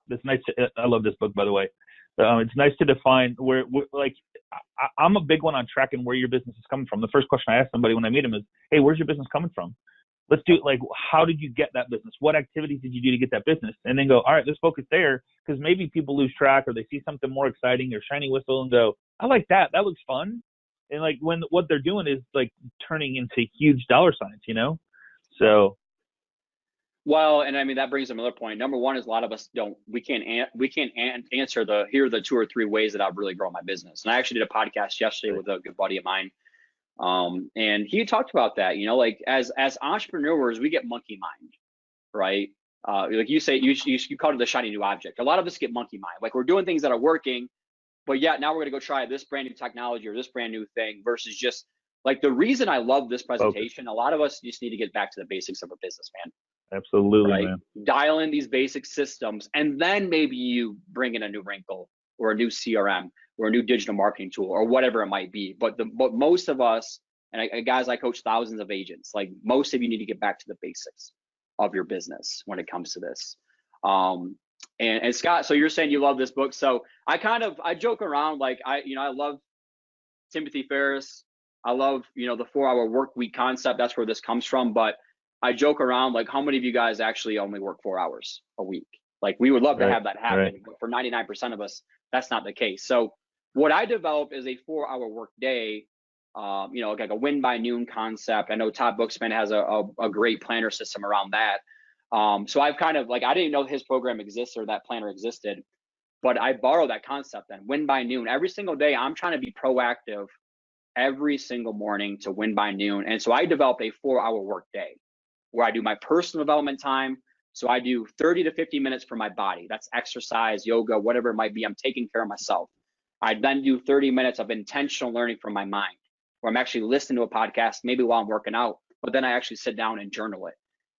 It's nice I love this book, by the way. It's nice to define where like I'm a big one on tracking where your business is coming from. The first question I ask somebody when I meet them is, hey, where's your business coming from? Let's do it. Like, how did you get that business? What activities did you do to get that business? And then go, all right, let's focus there, because maybe people lose track or they see something more exciting or shiny whistle and go, I like that. That looks fun. And like when what they're doing is like turning into huge dollar signs, So. Well, and I mean, that brings up another point. Number one is a lot of us we can't answer here are the 2 or 3 ways that I've really grown my business. And I actually did a podcast yesterday with a good buddy of mine. And he talked about that, like as entrepreneurs, we get monkey mind, right? Like you say, you call it the shiny new object. A lot of us get monkey mind. Like we're doing things that are working, but yet now we're going to go try this brand new technology or this brand new thing versus just like the reason I love this presentation. A lot of us just need to get back to the basics of a business, man. Absolutely, right? Man. Dial in these basic systems, and then maybe you bring in a new wrinkle or a new CRM or a new digital marketing tool or whatever it might be. But most of us, and guys, I coach thousands of agents. Like most of you need to get back to the basics of your business when it comes to this. And Scott, so you're saying you love this book. So I joke around like I love Timothy Ferriss. I love, the 4-hour work week concept. That's where this comes from. But I joke around like, how many of you guys actually only work 4 hours a week? Like we would love to have that happen, but for 99% of us, that's not the case. So what I develop is a 4-hour work day, like a win by noon concept. I know Todd Booksman has a great planner system around that. So I've kind of like, I didn't know his program exists or that planner existed, but I borrow that concept then. Win by noon. Every single day, I'm trying to be proactive every single morning to win by noon. And so I developed a 4-hour work day where I do my personal development time. So I do 30 to 50 minutes for my body. That's exercise, yoga, whatever it might be. I'm taking care of myself. I then do 30 minutes of intentional learning from my mind, where I'm actually listening to a podcast, maybe while I'm working out, but then I actually sit down and journal it.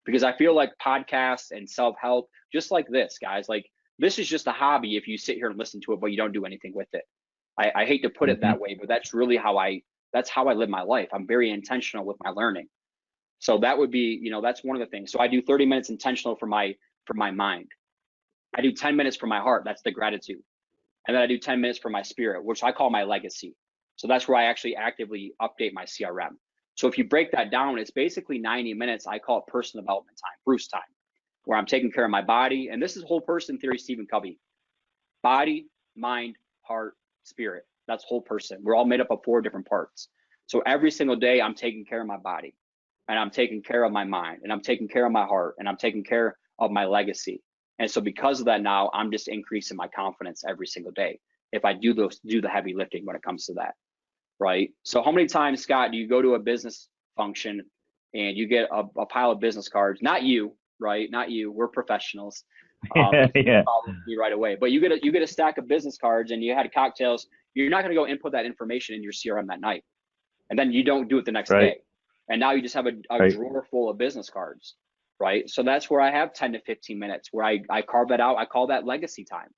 Because I feel like podcasts and self-help, just like this, guys, like this is just a hobby if you sit here and listen to it, but you don't do anything with it. I hate to put it that way, but that's really how I live my life. I'm very intentional with my learning. So that would be, that's one of the things. So I do 30 minutes intentional for my mind. I do 10 minutes for my heart. That's the gratitude. And then I do 10 minutes for my spirit, which I call my legacy. So that's where I actually actively update my CRM. So if you break that down, it's basically 90 minutes. I call it personal development time, Bruce time. where I'm taking care of my body. And this is whole person theory, Stephen Covey. Body, mind, heart, spirit. That's whole person. We're all made up of 4 different parts. So every single day I'm taking care of my body, and I'm taking care of my mind, and I'm taking care of my heart, and I'm taking care of my legacy. And so because of that, now I'm just increasing my confidence every single day if I do the heavy lifting when it comes to that, right? So how many times, Scott, do you go to a business function and you get a pile of business cards? Not you, right? Not you. We're professionals. Yeah. Follow me right away. But you get a stack of business cards and you had cocktails. You're not going to go input that information in your CRM that night, and then you don't do it the next Right. day. And now you just have a Right. drawer full of business cards, right? So that's where I have 10 to 15 minutes where I carve that out. I call that legacy time.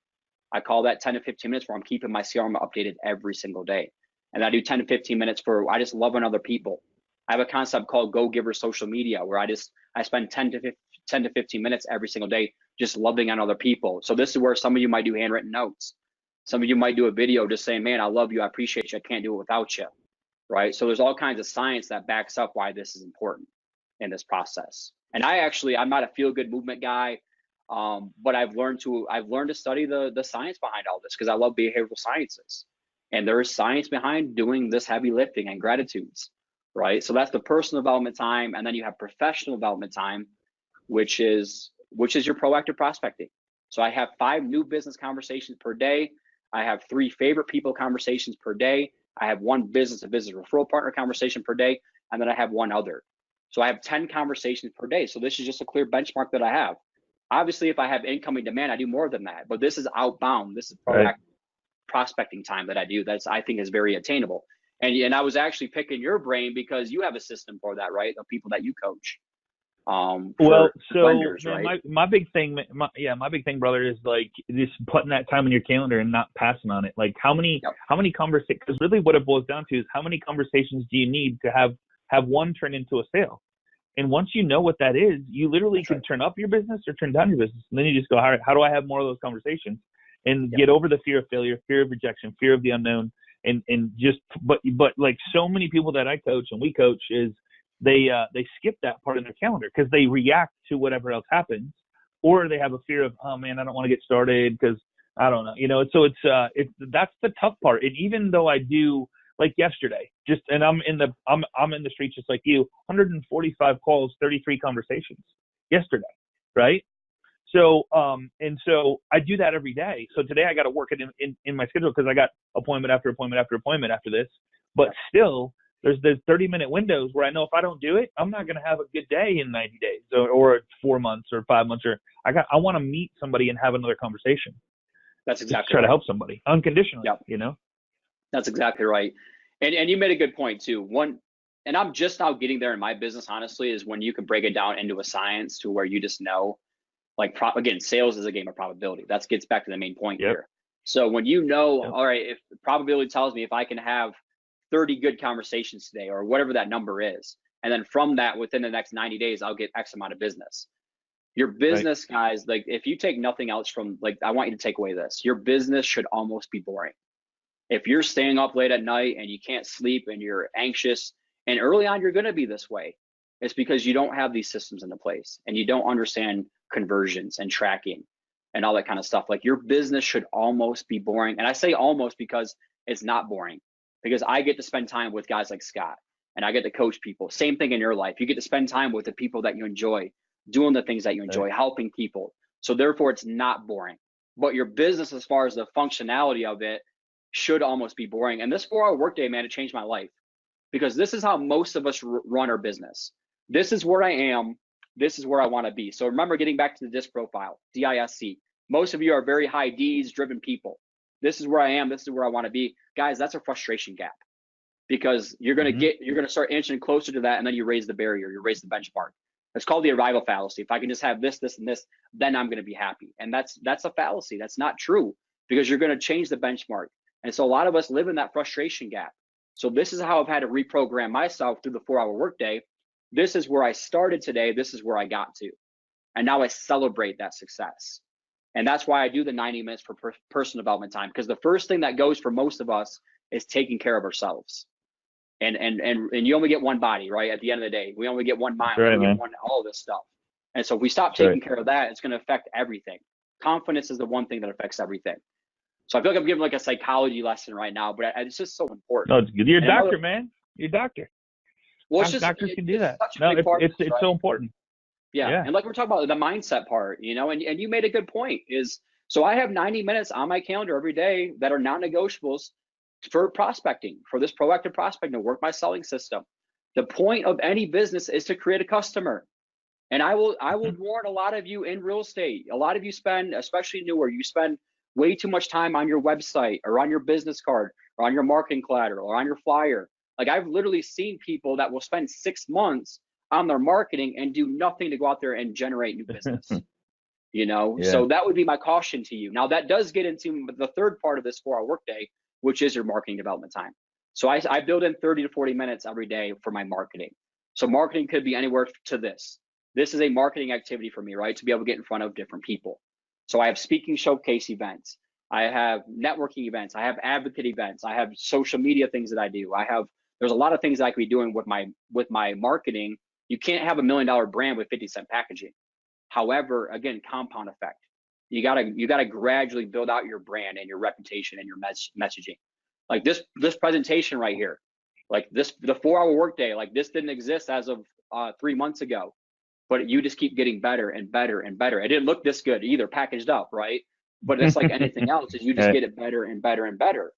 I call that 10 to 15 minutes where I'm keeping my CRM updated every single day. And I do 10 to 15 minutes I just love on other people. I have a concept called Go Giver Social Media where I spend 10 to 15 minutes every single day just loving on other people. So this is where some of you might do handwritten notes. Some of you might do a video just saying, man, I love you. I appreciate you. I can't do it without you. Right? So there's all kinds of science that backs up why this is important in this process. And I'm not a feel-good movement guy, but I've learned to study the science behind all this because I love behavioral sciences. And there is science behind doing this heavy lifting and gratitudes, right? So that's the personal development time. And then you have professional development time, which is your proactive prospecting. So I have 5 new business conversations per day. I have 3 favorite people conversations per day. I have 1 business-to-business referral partner conversation per day, and then I have 1 other. So I have 10 conversations per day. So this is just a clear benchmark that I have. Obviously, if I have incoming demand, I do more than that. But this is outbound. This is proactive prospecting time that I do. I think is very attainable. And I was actually picking your brain because you have a system for that, right? The people that you coach. Well, so vendors, man, right? my big thing, my big thing, brother, is like just putting that time in your calendar and not passing on it. Like how many conversations? Because really, what it boils down to is how many conversations do you need to have one turn into a sale? And once you know what that is, you literally can turn up your business or turn down your business. And then you just go, all right, how do I have more of those conversations and get over the fear of failure, fear of rejection, fear of the unknown, and just but like so many people that I coach and we coach is they skip that part in their calendar because they react to whatever else happens, or they have a fear of, oh man, I don't want to get started because I don't know, So it's that's the tough part. And even though I do, like yesterday, I'm in the streets just like you, 145 calls, 33 conversations yesterday, right? So and so I do that every day. So today I got to work it in my schedule because I got appointment after appointment after appointment after this. But still, there's 30-minute windows where I know if I don't do it, I'm not going to have a good day in 90 days or 4 months or 5 months. Or I want to meet somebody and have another conversation. That's exactly just try to help somebody unconditionally. Yep. That's exactly right. And you made a good point too. And I'm just now getting there in my business, honestly, is when you can break it down into a science to where you just know, like, again, sales is a game of probability. That gets back to the main point here. So when you know, all right, if the probability tells me if I can have 30 good conversations today or whatever that number is, and then from that, within the next 90 days, I'll get X amount of business. Your business, guys, like if you take nothing else from, like, I want you to take away this, your business should almost be boring. If you're staying up late at night and you can't sleep and you're anxious, and early on you're going to be this way, it's because you don't have these systems into place and you don't understand conversions and tracking and all that kind of stuff. Like your business should almost be boring. And I say almost because it's not boring, because I get to spend time with guys like Scott and I get to coach people. Same thing in your life. You get to spend time with the people that you enjoy, doing the things that you enjoy, helping people. So therefore it's not boring. But your business, as far as the functionality of it, should almost be boring. And this 4-hour workday, man, it changed my life, because this is how most of us run our business. This is where I am. This is where I want to be. So remember, getting back to the DISC profile, DISC. Most of you are very high Ds driven people. This is where I am. This is where I want to be. Guys, that's a frustration gap, because you're going to start inching closer to that. And then you raise the barrier, you raise the benchmark. It's called the arrival fallacy. If I can just have this, this, and this, then I'm going to be happy. And that's a fallacy. That's not true, because you're going to change the benchmark. And so a lot of us live in that frustration gap. So this is how I've had to reprogram myself through the 4-hour workday. This is where I started today. This is where I got to. And now I celebrate that success. And that's why I do the 90 minutes for personal development time, because the first thing that goes for most of us is taking care of ourselves. And you only get one body, right? At the end of the day, we only get one mind, all this stuff. And so if we stop taking care of that, it's going to affect everything. Confidence is the one thing that affects everything. So I feel like I'm giving like a psychology lesson right now, but it's just so important. No, it's good. You're a doctor, man. You're a doctor. Well, it's just, doctors can do that. Such a no, big part it's this, right? so important. Yeah. And like we're talking about the mindset part, you know, and you made a good point is, so I have 90 minutes on my calendar every day that are non-negotiables for prospecting, for this proactive prospecting, to work my selling system. The point of any business is to create a customer. And I will warn a lot of you in real estate. A lot of you spend, especially newer, you spend way too much time on your website or on your business card or on your marketing collateral or on your flyer. Like I've literally seen people that will spend 6 months on their marketing and do nothing to go out there and generate new business. You know, so that would be my caution to you. Now that does get into the third part of this 4-hour workday, which is your marketing development time. So I build in 30 to 40 minutes every day for my marketing. So marketing could be anywhere to this. This is a marketing activity for me, right? To be able to get in front of different people. So I have speaking showcase events. I have networking events. I have advocate events. I have social media things that I do. There's a lot of things that I could be doing with my marketing. You can't have $1 million brand with 50-cent packaging. However, again, compound effect. You gotta gradually build out your brand and your reputation and your messaging. Like this presentation right here, like the 4-hour workday, like this didn't exist as of 3 months ago, but you just keep getting better and better and better. It didn't look this good either, packaged up, right? But it's like anything else, is you just get it better and better and better,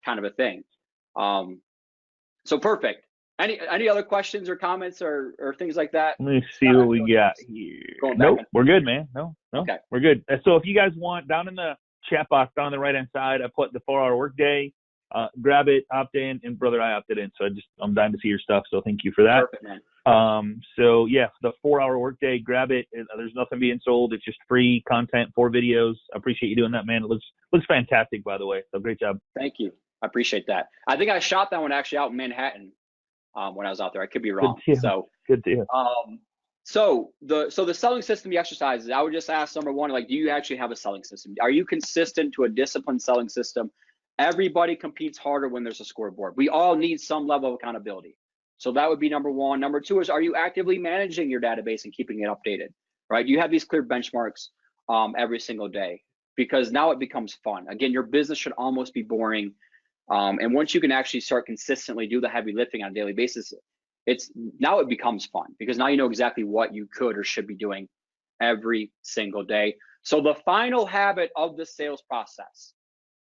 kind of a thing. So perfect. Any other questions or comments or things like that? Let me see what we got here. Nope, we're good, man. No, okay. We're good. So if you guys want, down in the chat box, down on the right-hand side, I put the 4-hour workday. Grab it, opt in, and brother, I opted in. So I'm dying to see your stuff. So thank you for that. Perfect, man. So yeah, the 4-hour workday, grab it. There's nothing being sold. It's just free content, 4 videos. I appreciate you doing that, man. It looks fantastic, by the way. So great job. Thank you. I appreciate that. I think I shot that one actually out in Manhattan. When I was out there, I could be wrong. So good deal. So the selling system, the exercises, I would just ask number one, like, do you actually have a selling system? Are you consistent to a disciplined selling system? Everybody competes harder when there's a scoreboard. We all need some level of accountability. So that would be number one. Number two is, are you actively managing your database and keeping it updated, right? You have these clear benchmarks every single day, because now it becomes fun. Again, your business should almost be boring. And once you can actually start consistently do the heavy lifting on a daily basis, now it becomes fun, because now you know exactly what you could or should be doing every single day. So the final habit of the sales process,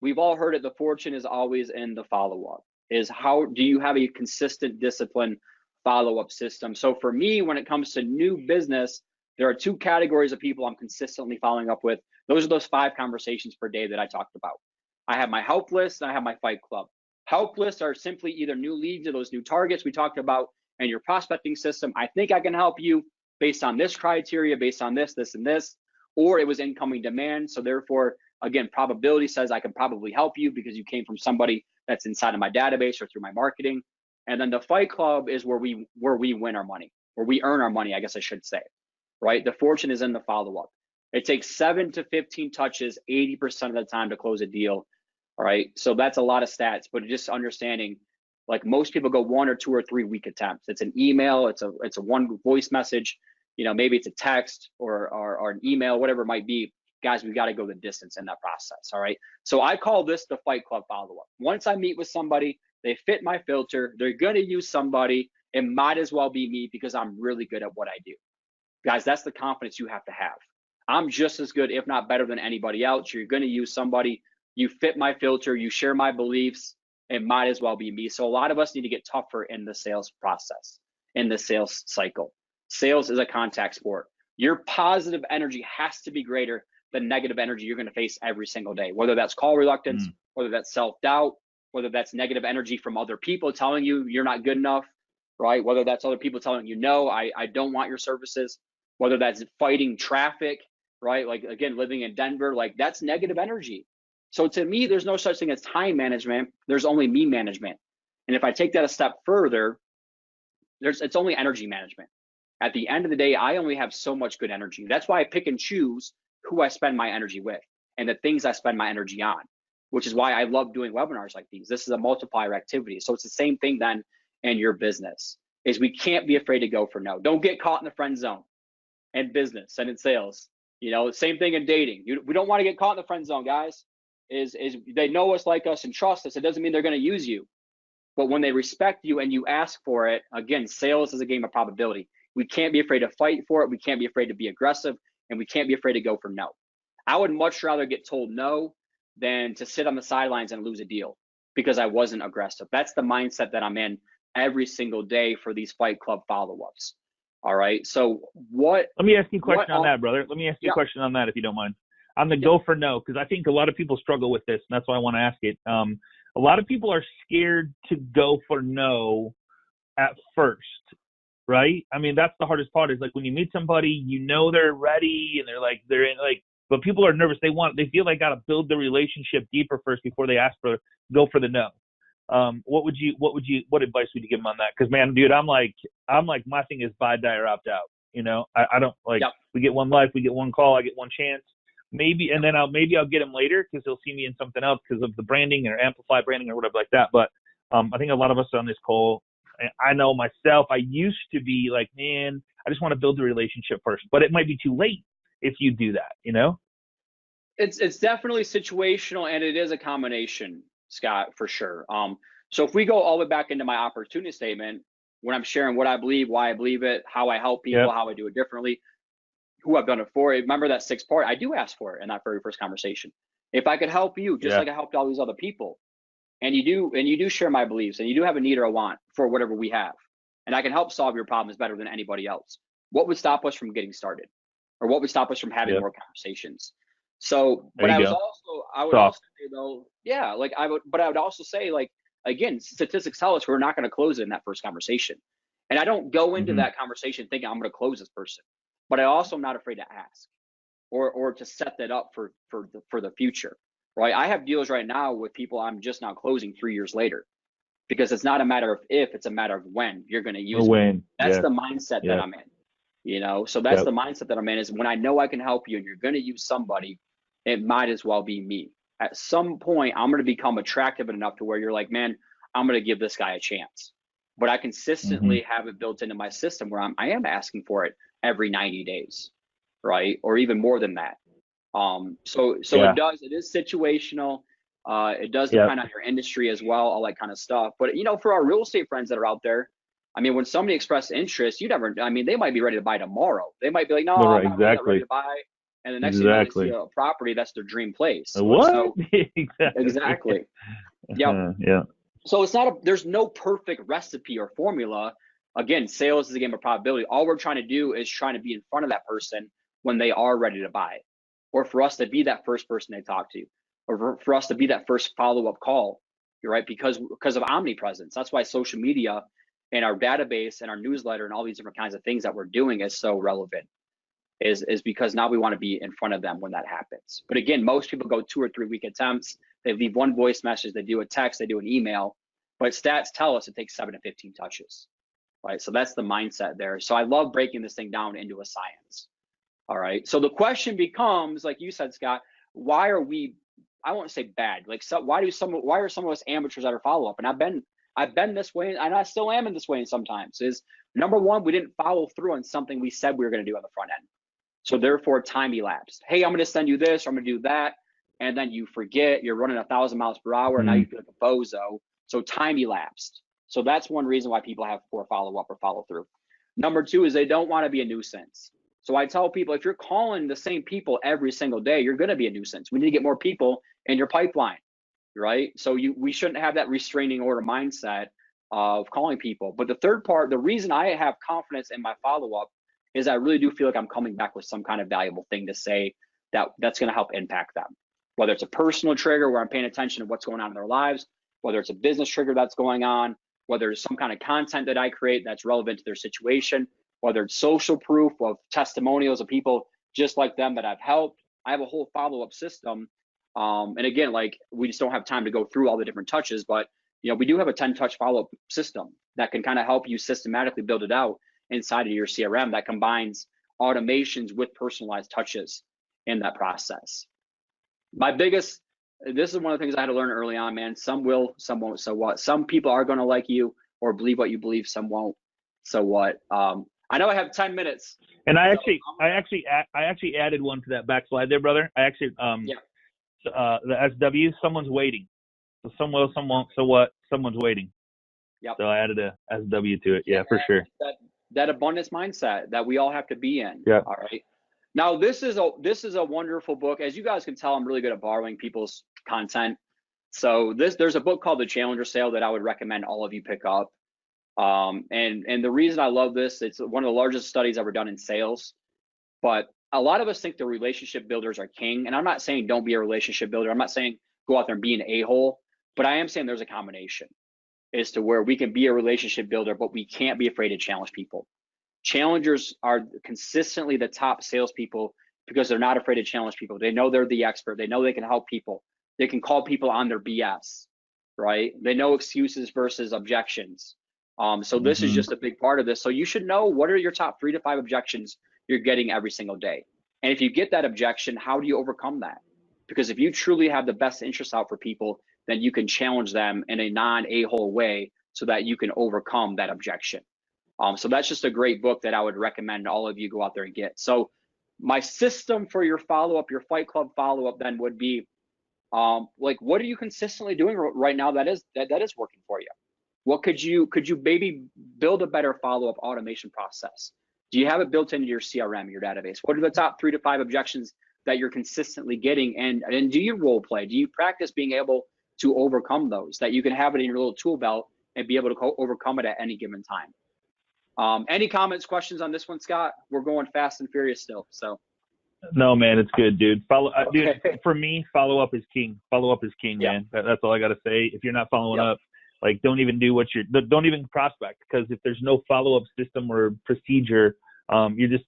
we've all heard it, the fortune is always in the follow-up, is how do you have a consistent, disciplined follow-up system? So for me, when it comes to new business, there are 2 categories of people I'm consistently following up with. Those are those 5 conversations per day that I talked about. I have my help list and I have my fight club. Help lists are simply either new leads or those new targets we talked about in your prospecting system. I think I can help you based on this criteria, based on this, this, and this, or it was incoming demand. So therefore, again, probability says I can probably help you because you came from somebody that's inside of my database or through my marketing. And then the fight club is where we win our money, where we earn our money, I guess I should say, right? The fortune is in the follow-up. It takes 7 to 15 touches, 80% of the time to close a deal. All right. So that's a lot of stats, but just understanding, like, most people go 1 or 2 or 3 week attempts. It's an email, it's a one voice message, you know, maybe it's a text or an email, whatever it might be. Guys, we got to go the distance in that process. All right. So I call this the fight club follow-up. Once I meet with somebody, they fit my filter, they're going to use somebody, it might as well be me because I'm really good at what I do. Guys, that's the confidence you have to have. I'm just as good, if not better than anybody else. You're going to use somebody. You fit my filter, you share my beliefs, it might as well be me. So a lot of us need to get tougher in the sales process, in the sales cycle. Sales is a contact sport. Your positive energy has to be greater than negative energy you're going to face every single day, whether that's call reluctance, whether that's self-doubt, whether that's negative energy from other people telling you you're not good enough, right? Whether that's other people telling you, no, I don't want your services, whether that's fighting traffic, right? Like, again, living in Denver, like, that's negative energy. So to me, there's no such thing as time management. There's only me management. And if I take that a step further, it's only energy management. At the end of the day, I only have so much good energy. That's why I pick and choose who I spend my energy with and the things I spend my energy on, which is why I love doing webinars like these. This is a multiplier activity. So it's the same thing then in your business, is we can't be afraid to go for no. Don't get caught in the friend zone. in business and in sales. You know, same thing in dating. We don't want to get caught in the friend zone, guys. Is they know us, like us, and trust us. It doesn't mean they're going to use you. But when they respect you and you ask for it, again, sales is a game of probability. We can't be afraid to fight for it. We can't be afraid to be aggressive, and we can't be afraid to go for no. I would much rather get told no than to sit on the sidelines and lose a deal because I wasn't aggressive. That's the mindset that I'm in every single day for these Fight Club follow-ups. All right. So what? Let me ask you a question on that, brother. Let me ask you a question on that, if you don't mind. On the go for no, because I think a lot of people struggle with this, and that's why I want to ask it. A lot of people are scared to go for no at first, right? I mean, that's the hardest part. Is like when you meet somebody, you know they're ready, and they're in but people are nervous. They feel like got to build the relationship deeper first before they go for the no. What advice would you give them on that? Because man, dude, I'm like my thing is buy, die, or opt out. You know, I don't like. Yep. We get one life, we get one call, I get one chance. Maybe, and then I'll get them later because they'll see me in something else because of the branding or amplify branding or whatever like that. But I think a lot of us on this call, I know myself, I used to be like, man, I just want to build the relationship first. But it might be too late if you do that, you know? It's definitely situational, and it is a combination, Scott, for sure. So if we go all the way back into my opportunity statement, when I'm sharing what I believe, why I believe it, how I help people, how I do it differently, who I've done it for. Remember that 6 part, I do ask for it in that very first conversation. If I could help you, just like I helped all these other people, and you do share my beliefs, and you do have a need or a want for whatever we have, and I can help solve your problems better than anybody else, what would stop us from getting started? Or what would stop us from having more conversations? So, but I would also say though, but I would also say, like, again, statistics tell us we're not going to close it in that first conversation. And I don't go into that conversation thinking I'm going to close this person. But I also am not afraid to ask or to set that up for the future, right? I have deals right now with people I'm just now closing 3 years later because it's not a matter of if, it's a matter of when you're going to use it. That's the mindset that I'm in, you know? So that's the mindset that I'm in, is when I know I can help you and you're going to use somebody, it might as well be me. At some point, I'm going to become attractive enough to where you're like, man, I'm going to give this guy a chance. But I consistently have it built into my system where I am asking for it every 90 days, right? Or even more than that. So it is situational. It does depend on your industry as well, all that kind of stuff. But, you know, for our real estate friends that are out there, I mean, when somebody expresses interest, they might be ready to buy tomorrow. They might be like, no, I'm not ready to buy. And the next thing they see a property, that's their dream place. What? So, exactly. Yeah. So there's no perfect recipe or formula. Again, sales is a game of probability. All we're trying to do is trying to be in front of that person when they are ready to buy, or for us to be that first person they talk to, or for us to be that first follow-up call, right? Because of omnipresence. That's why social media and our database and our newsletter and all these different kinds of things that we're doing is so relevant, is because now we want to be in front of them when that happens. But again, most people go 2 or 3 week attempts. They leave one voice message, they do a text, they do an email, but stats tell us it takes 7 to 15 touches, right? So that's the mindset there. So I love breaking this thing down into a science. All right. So the question becomes, like you said, Scott, why are we, I won't say bad, like, so why are some of us amateurs at our follow-up? And I've been this way, and I still am in this way sometimes. Is number one, we didn't follow through on something we said we were going to do on the front end. So therefore, time elapsed. Hey, I'm going to send you this, or I'm going to do that. And then you forget, you're running 1,000 miles per hour, and now you feel like a bozo. So time elapsed. So that's one reason why people have poor follow-up or follow-through. Number two is they don't want to be a nuisance. So I tell people, if you're calling the same people every single day, you're going to be a nuisance. We need to get more people in your pipeline, right? So we shouldn't have that restraining order mindset of calling people. But the third part, the reason I have confidence in my follow-up is I really do feel like I'm coming back with some kind of valuable thing to say that's going to help impact them. Whether it's a personal trigger where I'm paying attention to what's going on in their lives, whether it's a business trigger that's going on, whether it's some kind of content that I create that's relevant to their situation, whether it's social proof of testimonials of people just like them that I've helped. I have a whole follow-up system. And again, like, we just don't have time to go through all the different touches, but we do have a 10-touch follow-up system that can kind of help you systematically build it out inside of your CRM that combines automations with personalized touches in that process. This is one of the things I had to learn early on, man. Some will, some won't. So what? Some people are going to like you or believe what you believe. Some won't. So what? I know I have 10 minutes. And I actually added one to that back slide there, brother. I actually Yeah. the SW, someone's waiting. So so what? Someone's waiting. Yep. So I added a SW to it. Yeah, for sure. That abundance mindset that we all have to be in. Yeah. All right. Now this is a wonderful book. As you guys can tell, I'm really good at borrowing people's content. So there's a book called The Challenger Sale that I would recommend all of you pick up. And the reason I love this, it's one of the largest studies ever done in sales. But a lot of us think the relationship builders are king. And I'm not saying don't be a relationship builder. I'm not saying go out there and be an a-hole, but I am saying there's a combination as to where we can be a relationship builder, but we can't be afraid to challenge people. Challengers are consistently the top salespeople because they're not afraid to challenge people. They know they're the expert. They know they can help people. They can call people on their BS, right? They know excuses versus objections. So this is just a big part of this. So you should know what are your top 3 to 5 objections you're getting every single day. And if you get that objection, how do you overcome that? Because if you truly have the best interest out for people, then you can challenge them in a non-a-hole way so that you can overcome that objection. So that's just a great book that I would recommend all of you go out there and get. So my system for your follow-up, your Fight Club follow-up then would be, like, what are you consistently doing right now that is working for you? What could you maybe build a better follow-up automation process? Do you have it built into your CRM, your database? What are the top 3 to 5 objections that you're consistently getting? And do you role play? Do you practice being able to overcome those, that you can have it in your little tool belt and be able to overcome it at any given time? Any comments, questions on this one, Scott? We're going fast and furious still. So. No, man, it's good, dude. Okay. Dude, for me, follow-up is king. Follow-up is king, man. That's all I got to say. If you're not following up, like, don't even prospect, because if there's no follow-up system or procedure,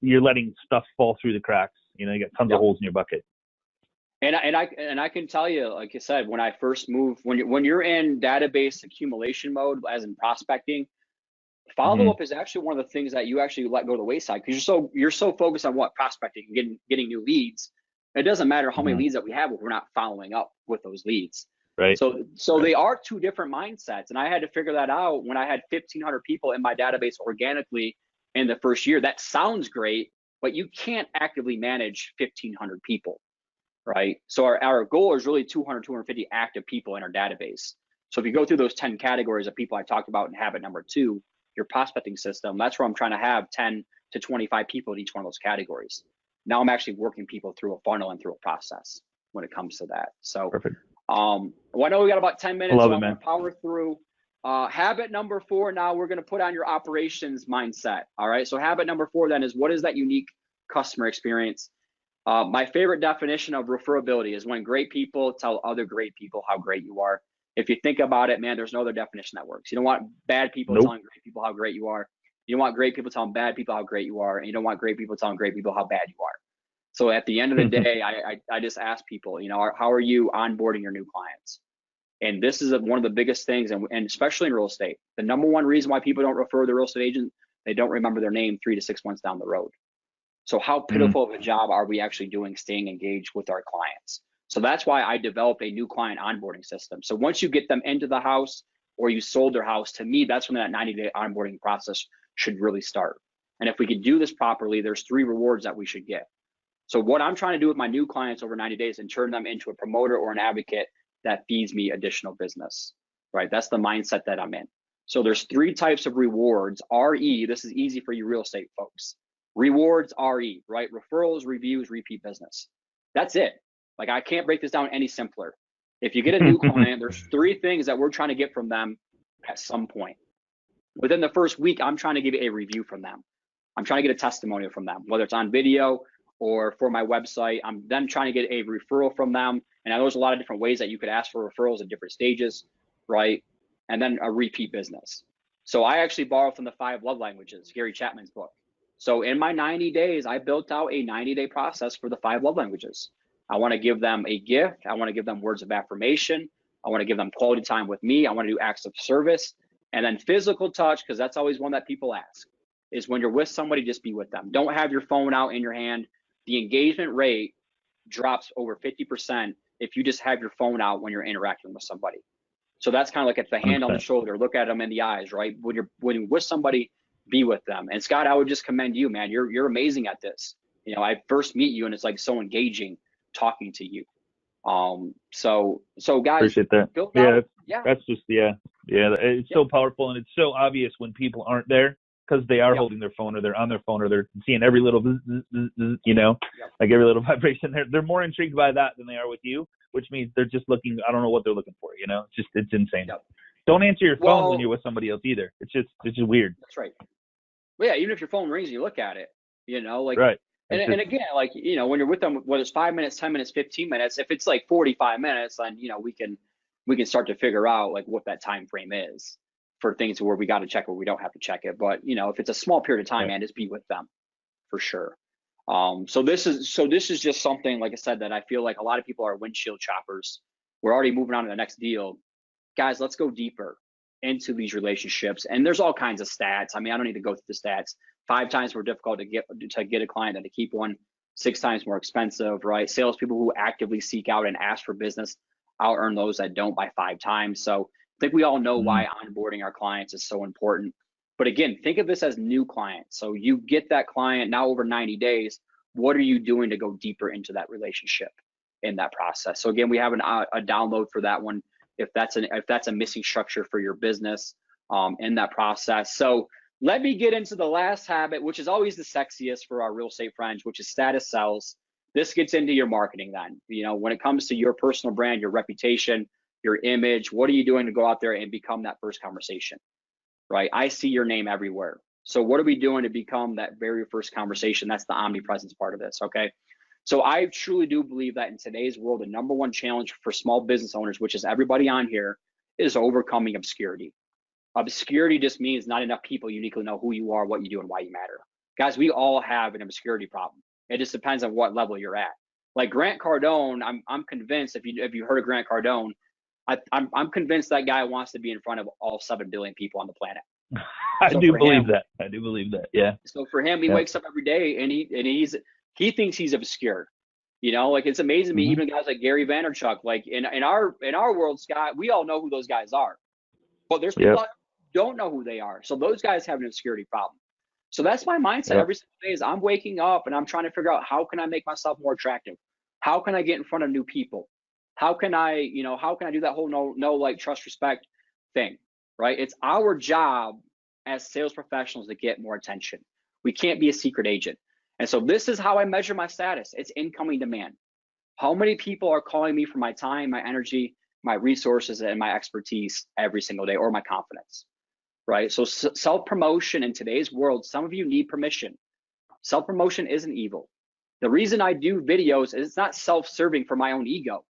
you're letting stuff fall through the cracks. You know, you got tons of holes in your bucket. And I can tell you, like I said, when I first moved, when you're in database accumulation mode, as in prospecting, follow-up is actually one of the things that you actually let go to the wayside, because you're so focused on prospecting and getting new leads. It doesn't matter how many leads that we have if we're not following up with those leads. Right. So they are 2 different mindsets, and I had to figure that out when I had 1,500 people in my database organically in the first year. That sounds great, but you can't actively manage 1,500 people, right? So our goal is really 200, 250 active people in our database. So if you go through those 10 categories of people I talked about in habit number 2, your prospecting system, that's where I'm trying to have 10 to 25 people in each one of those categories. Now I'm actually working people through a funnel and through a process when it comes to that. So perfect. Well, I know we got about 10 minutes, so I'm going to power through. Habit number 4, now we're going to put on your operations mindset. All right. So habit number 4 then is, what is that unique customer experience? My favorite definition of referability is when great people tell other great people how great you are. If you think about it, man, there's no other definition that works. You don't want bad people telling great people how great you are. You don't want great people telling bad people how great you are. And you don't want great people telling great people how bad you are. So at the end of the day, I just ask people, you know, how are you onboarding your new clients? And this is one of the biggest things, and especially in real estate. The number one reason why people don't refer the real estate agent, they don't remember their name 3 to 6 months down the road. So how pitiful of a job are we actually doing staying engaged with our clients? So that's why I developed a new client onboarding system. So once you get them into the house or you sold their house, to me, that's when that 90-day onboarding process should really start. And if we could do this properly, there's 3 rewards that we should get. So what I'm trying to do with my new clients over 90 days and turn them into a promoter or an advocate that feeds me additional business, right? That's the mindset that I'm in. So there's 3 types of rewards. RE, this is easy for you real estate folks. Rewards, RE, right? Referrals, reviews, repeat business. That's it. Like, I can't break this down any simpler. If you get a new client, there's 3 things that we're trying to get from them at some point. Within the first week, I'm trying to get a review from them. I'm trying to get a testimonial from them, whether it's on video or for my website. I'm then trying to get a referral from them. And I know there's a lot of different ways that you could ask for referrals at different stages, right? And then a repeat business. So I actually borrow from the 5 love languages, Gary Chapman's book. So in my 90 days, I built out a 90-day process for the 5 love languages. I want to give them a gift. I want to give them words of affirmation. I want to give them quality time with me. I want to do acts of service. And then physical touch, because that's always one that people ask, is when you're with somebody, just be with them. Don't have your phone out in your hand. The engagement rate drops over 50% if you just have your phone out when you're interacting with somebody. So that's kind of like, it's the hand on the shoulder, look at them in the eyes, right? When you're with somebody, be with them. And Scott, I would just commend you, man. You're amazing at this. You know, I first meet you and it's like so engaging talking to you. So guys, Appreciate that. build Yeah, out. Yeah. that's just it's so powerful, and it's so obvious when people aren't there because they are holding their phone or they're on their phone or they're seeing every little like every little vibration. They're more intrigued by that than they are with you, which means they're just looking. I don't know what they're looking for. You know, it's insane. Yep. Don't answer your phone when you're with somebody else either. It's just weird. That's right. Well, yeah, even if your phone rings, you look at it. You know, like right. And again, like, you know, when you're with them, whether it's 5 minutes, 10 minutes, 15 minutes, if it's like 45 minutes, then, you know, we can start to figure out like what that time frame is for things where we got to check it, or we don't have to check it. But, you know, if it's a small period of time, man, just be with them for sure. So this is just something, like I said, that I feel like a lot of people are windshield choppers. We're already moving on to the next deal. Guys, let's go deeper into these relationships. And there's all kinds of stats. I mean, I don't need to go through the stats. 5 times more difficult to get a client than to keep one. 6 times more expensive, right? Salespeople who actively seek out and ask for business out earn those that don't by 5 times. So I think we all know why onboarding our clients is so important. But again, think of this as new clients. So you get that client now over 90 days. What are you doing to go deeper into that relationship in that process? So again, we have a download for that one if that's a missing structure for your business in that process. So let me get into the last habit, which is always the sexiest for our real estate friends, which is status sells. This gets into your marketing then. You know, when it comes to your personal brand, your reputation, your image, what are you doing to go out there and become that first conversation, right? I see your name everywhere. So what are we doing to become that very first conversation? That's the omnipresence part of this, okay? So I truly do believe that in today's world, the number one challenge for small business owners, which is everybody on here, is overcoming obscurity. Obscurity just means not enough people uniquely know who you are, what you do, and why you matter. Guys, we all have an obscurity problem. It just depends on what level you're at. Like Grant Cardone, I'm convinced, if you heard of Grant Cardone, I'm convinced that guy wants to be in front of all 7 billion people on the planet. I do believe that. Yeah. So for him, he wakes up every day and he thinks he's obscure. You know, like it's amazing to me, even guys like Gary Vaynerchuk, like in our world, Scott, we all know who those guys are. But there's people that don't know who they are. So those guys have an obscurity problem. So that's my mindset every single day is I'm waking up and I'm trying to figure out how can I make myself more attractive? How can I get in front of new people? How can I do that whole no like trust respect thing, right? It's our job as sales professionals to get more attention. We can't be a secret agent. And so this is how I measure my status. It's incoming demand. How many people are calling me for my time, my energy, my resources, and my expertise every single day, or my confidence, right? So self-promotion in today's world, some of you need permission. Self-promotion isn't evil. The reason I do videos is it's not self-serving for my own ego.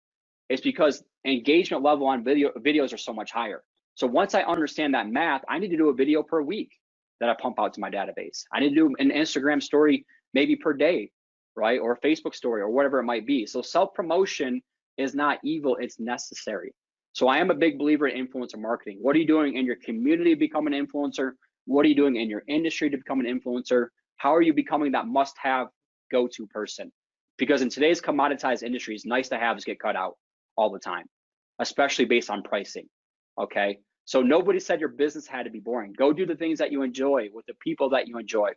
It's because engagement level on videos are so much higher. So once I understand that math, I need to do a video per week that I pump out to my database. I need to do an Instagram story maybe per day, right? Or a Facebook story or whatever it might be. So self-promotion is not evil, it's necessary. So I am a big believer in influencer marketing. What are you doing in your community to become an influencer? What are you doing in your industry to become an influencer? How are you becoming that must-have go-to person? Because in today's commoditized industries, nice to haves get cut out all the time, especially based on pricing, okay? So nobody said your business had to be boring. Go do the things that you enjoy with the people that you enjoy.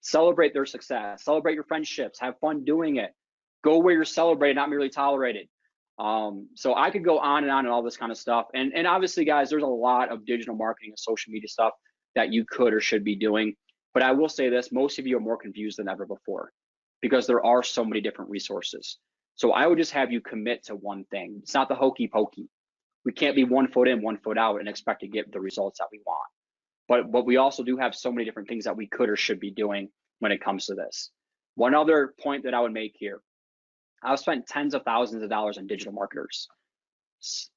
Celebrate their success, celebrate your friendships, have fun doing it. Go where you're celebrated, not merely tolerated. So I could go on and all this kind of stuff. And obviously, guys, there's a lot of digital marketing and social media stuff that you could or should be doing. But I will say this, most of you are more confused than ever before because there are so many different resources. So I would just have you commit to one thing. It's not the hokey pokey. We can't be 1 foot in, 1 foot out and expect to get the results that we want. But we also do have so many different things that we could or should be doing when it comes to this. One other point that I would make here, I've spent tens of thousands of dollars on digital marketers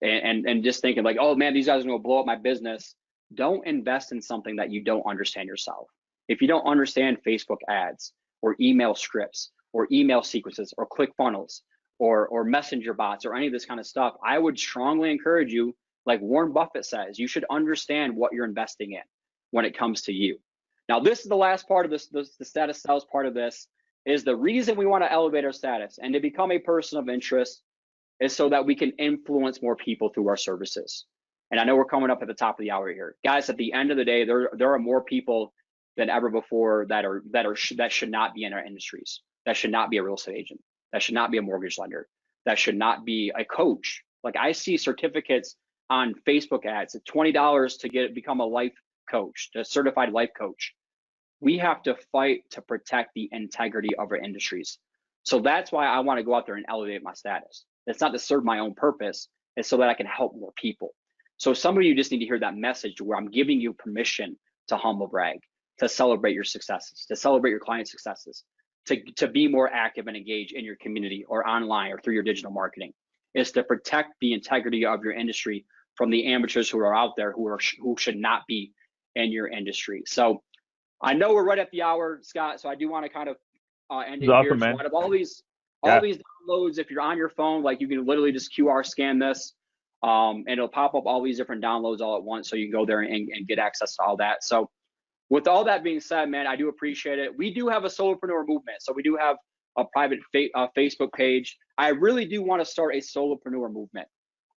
and just thinking like, oh man, these guys are gonna blow up my business. Don't invest in something that you don't understand yourself. If you don't understand Facebook ads or email scripts or email sequences or ClickFunnels or messenger bots or any of this kind of stuff, I would strongly encourage you, like Warren Buffett says, you should understand what you're investing in when it comes to you. Now, this is the last part of this, the status sales part of this is the reason we want to elevate our status and to become a person of interest is so that we can influence more people through our services. And I know we're coming up at the top of the hour here. Guys, at the end of the day, there are more people than ever before that should not be in our industries. That should not be a real estate agent. That should not be a mortgage lender. That should not be a coach. Like, I see certificates on Facebook ads at $20 to become a life coach, a certified life coach. We have to fight to protect the integrity of our industries. So that's why I want to go out there and elevate my status. It's not to serve my own purpose. It's so that I can help more people. So some of you just need to hear that message where I'm giving you permission to humble brag, to celebrate your successes, to celebrate your client successes, to be more active and engaged in your community or online or through your digital marketing. Is to protect the integrity of your industry from the amateurs who are out there who should not be in your industry. So I know we're right at the hour, Scott. So I do want to kind of end it awesome, here. man. So out of all these downloads, if you're on your phone, like, you can literally just QR scan this, and it'll pop up all these different downloads all at once. So you can go there and get access to all that. So with all that being said, man, I do appreciate it. We do have a solopreneur movement. So we do have a private Facebook page. I really do want to start a solopreneur movement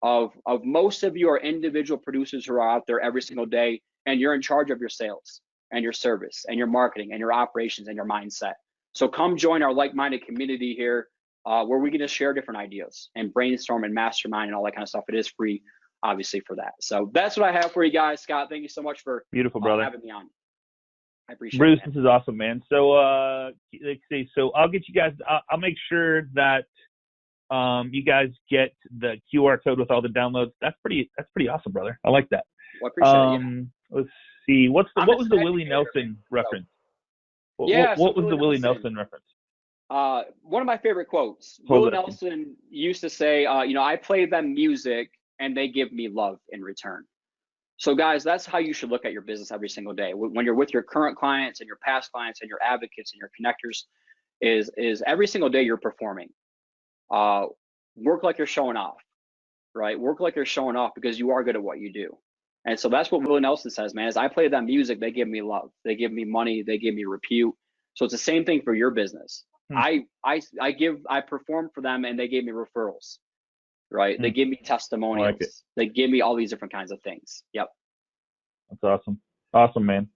of most of you are individual producers who are out there every single day, and you're in charge of your sales and your service and your marketing and your operations and your mindset. So come join our like-minded community here, where we get to share different ideas and brainstorm and mastermind and all that kind of stuff. It is free, obviously, for that. So that's what I have for you guys. Scott, thank you so much for beautiful, brother, having me on. I appreciate Bruce, it, man. this is awesome, man. So let's see. So I'll get you guys. I'll make sure that you guys get the QR code with all the downloads. That's pretty awesome, brother. I like that. Well, I appreciate it. Let's see. What was the Willie Nelson reference? What was the Willie Nelson reference? One of my favorite quotes. Willie Nelson used to say, I play them music and they give me love in return. So guys, that's how you should look at your business every single day. When you're with your current clients and your past clients and your advocates and your connectors, is every single day you're performing. Work like you're showing off, right? Work like you're showing off because you are good at what you do. And so that's what Willie Nelson says, man, is I play that music, they give me love. They give me money, they give me repute. So it's the same thing for your business. I perform for them and they gave me referrals, right? They give me testimonials. Like it. They give me all these different kinds of things. Yep. That's awesome. Awesome, man.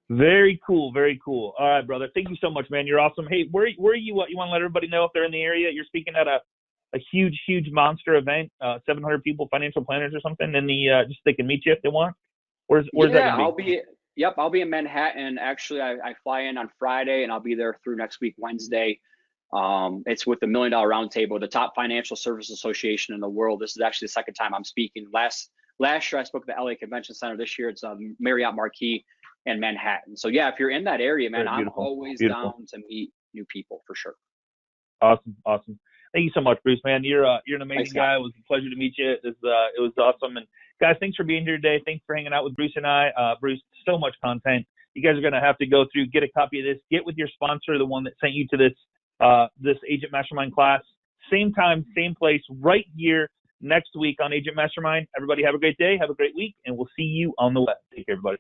Very cool. Very cool. All right, brother. Thank you so much, man. You're awesome. Hey, where are you? You want to let everybody know if they're in the area? You're speaking at a huge monster event, 700 people, financial planners or something, and just they can meet you if they want. Where's that gonna be? I'll be in Manhattan. Actually, I fly in on Friday and I'll be there through next week, Wednesday. It's with the $1 Million Roundtable, the top financial service association in the world. This is actually the second time I'm speaking. Last year I spoke at the LA Convention Center. This year it's Marriott Marquis in Manhattan. So yeah, if you're in that area, man, I'm always down to meet new people for sure. Awesome. Thank you so much, Bruce, man. You're an amazing guy. It was a pleasure to meet you. It was awesome. And guys, thanks for being here today. Thanks for hanging out with Bruce and I. Bruce, so much content. You guys are going to have to go through, get a copy of this, get with your sponsor, the one that sent you to this Agent Mastermind class. Same time, same place, right here next week on Agent Mastermind. Everybody have a great day. Have a great week. And we'll see you on the web. Take care, everybody.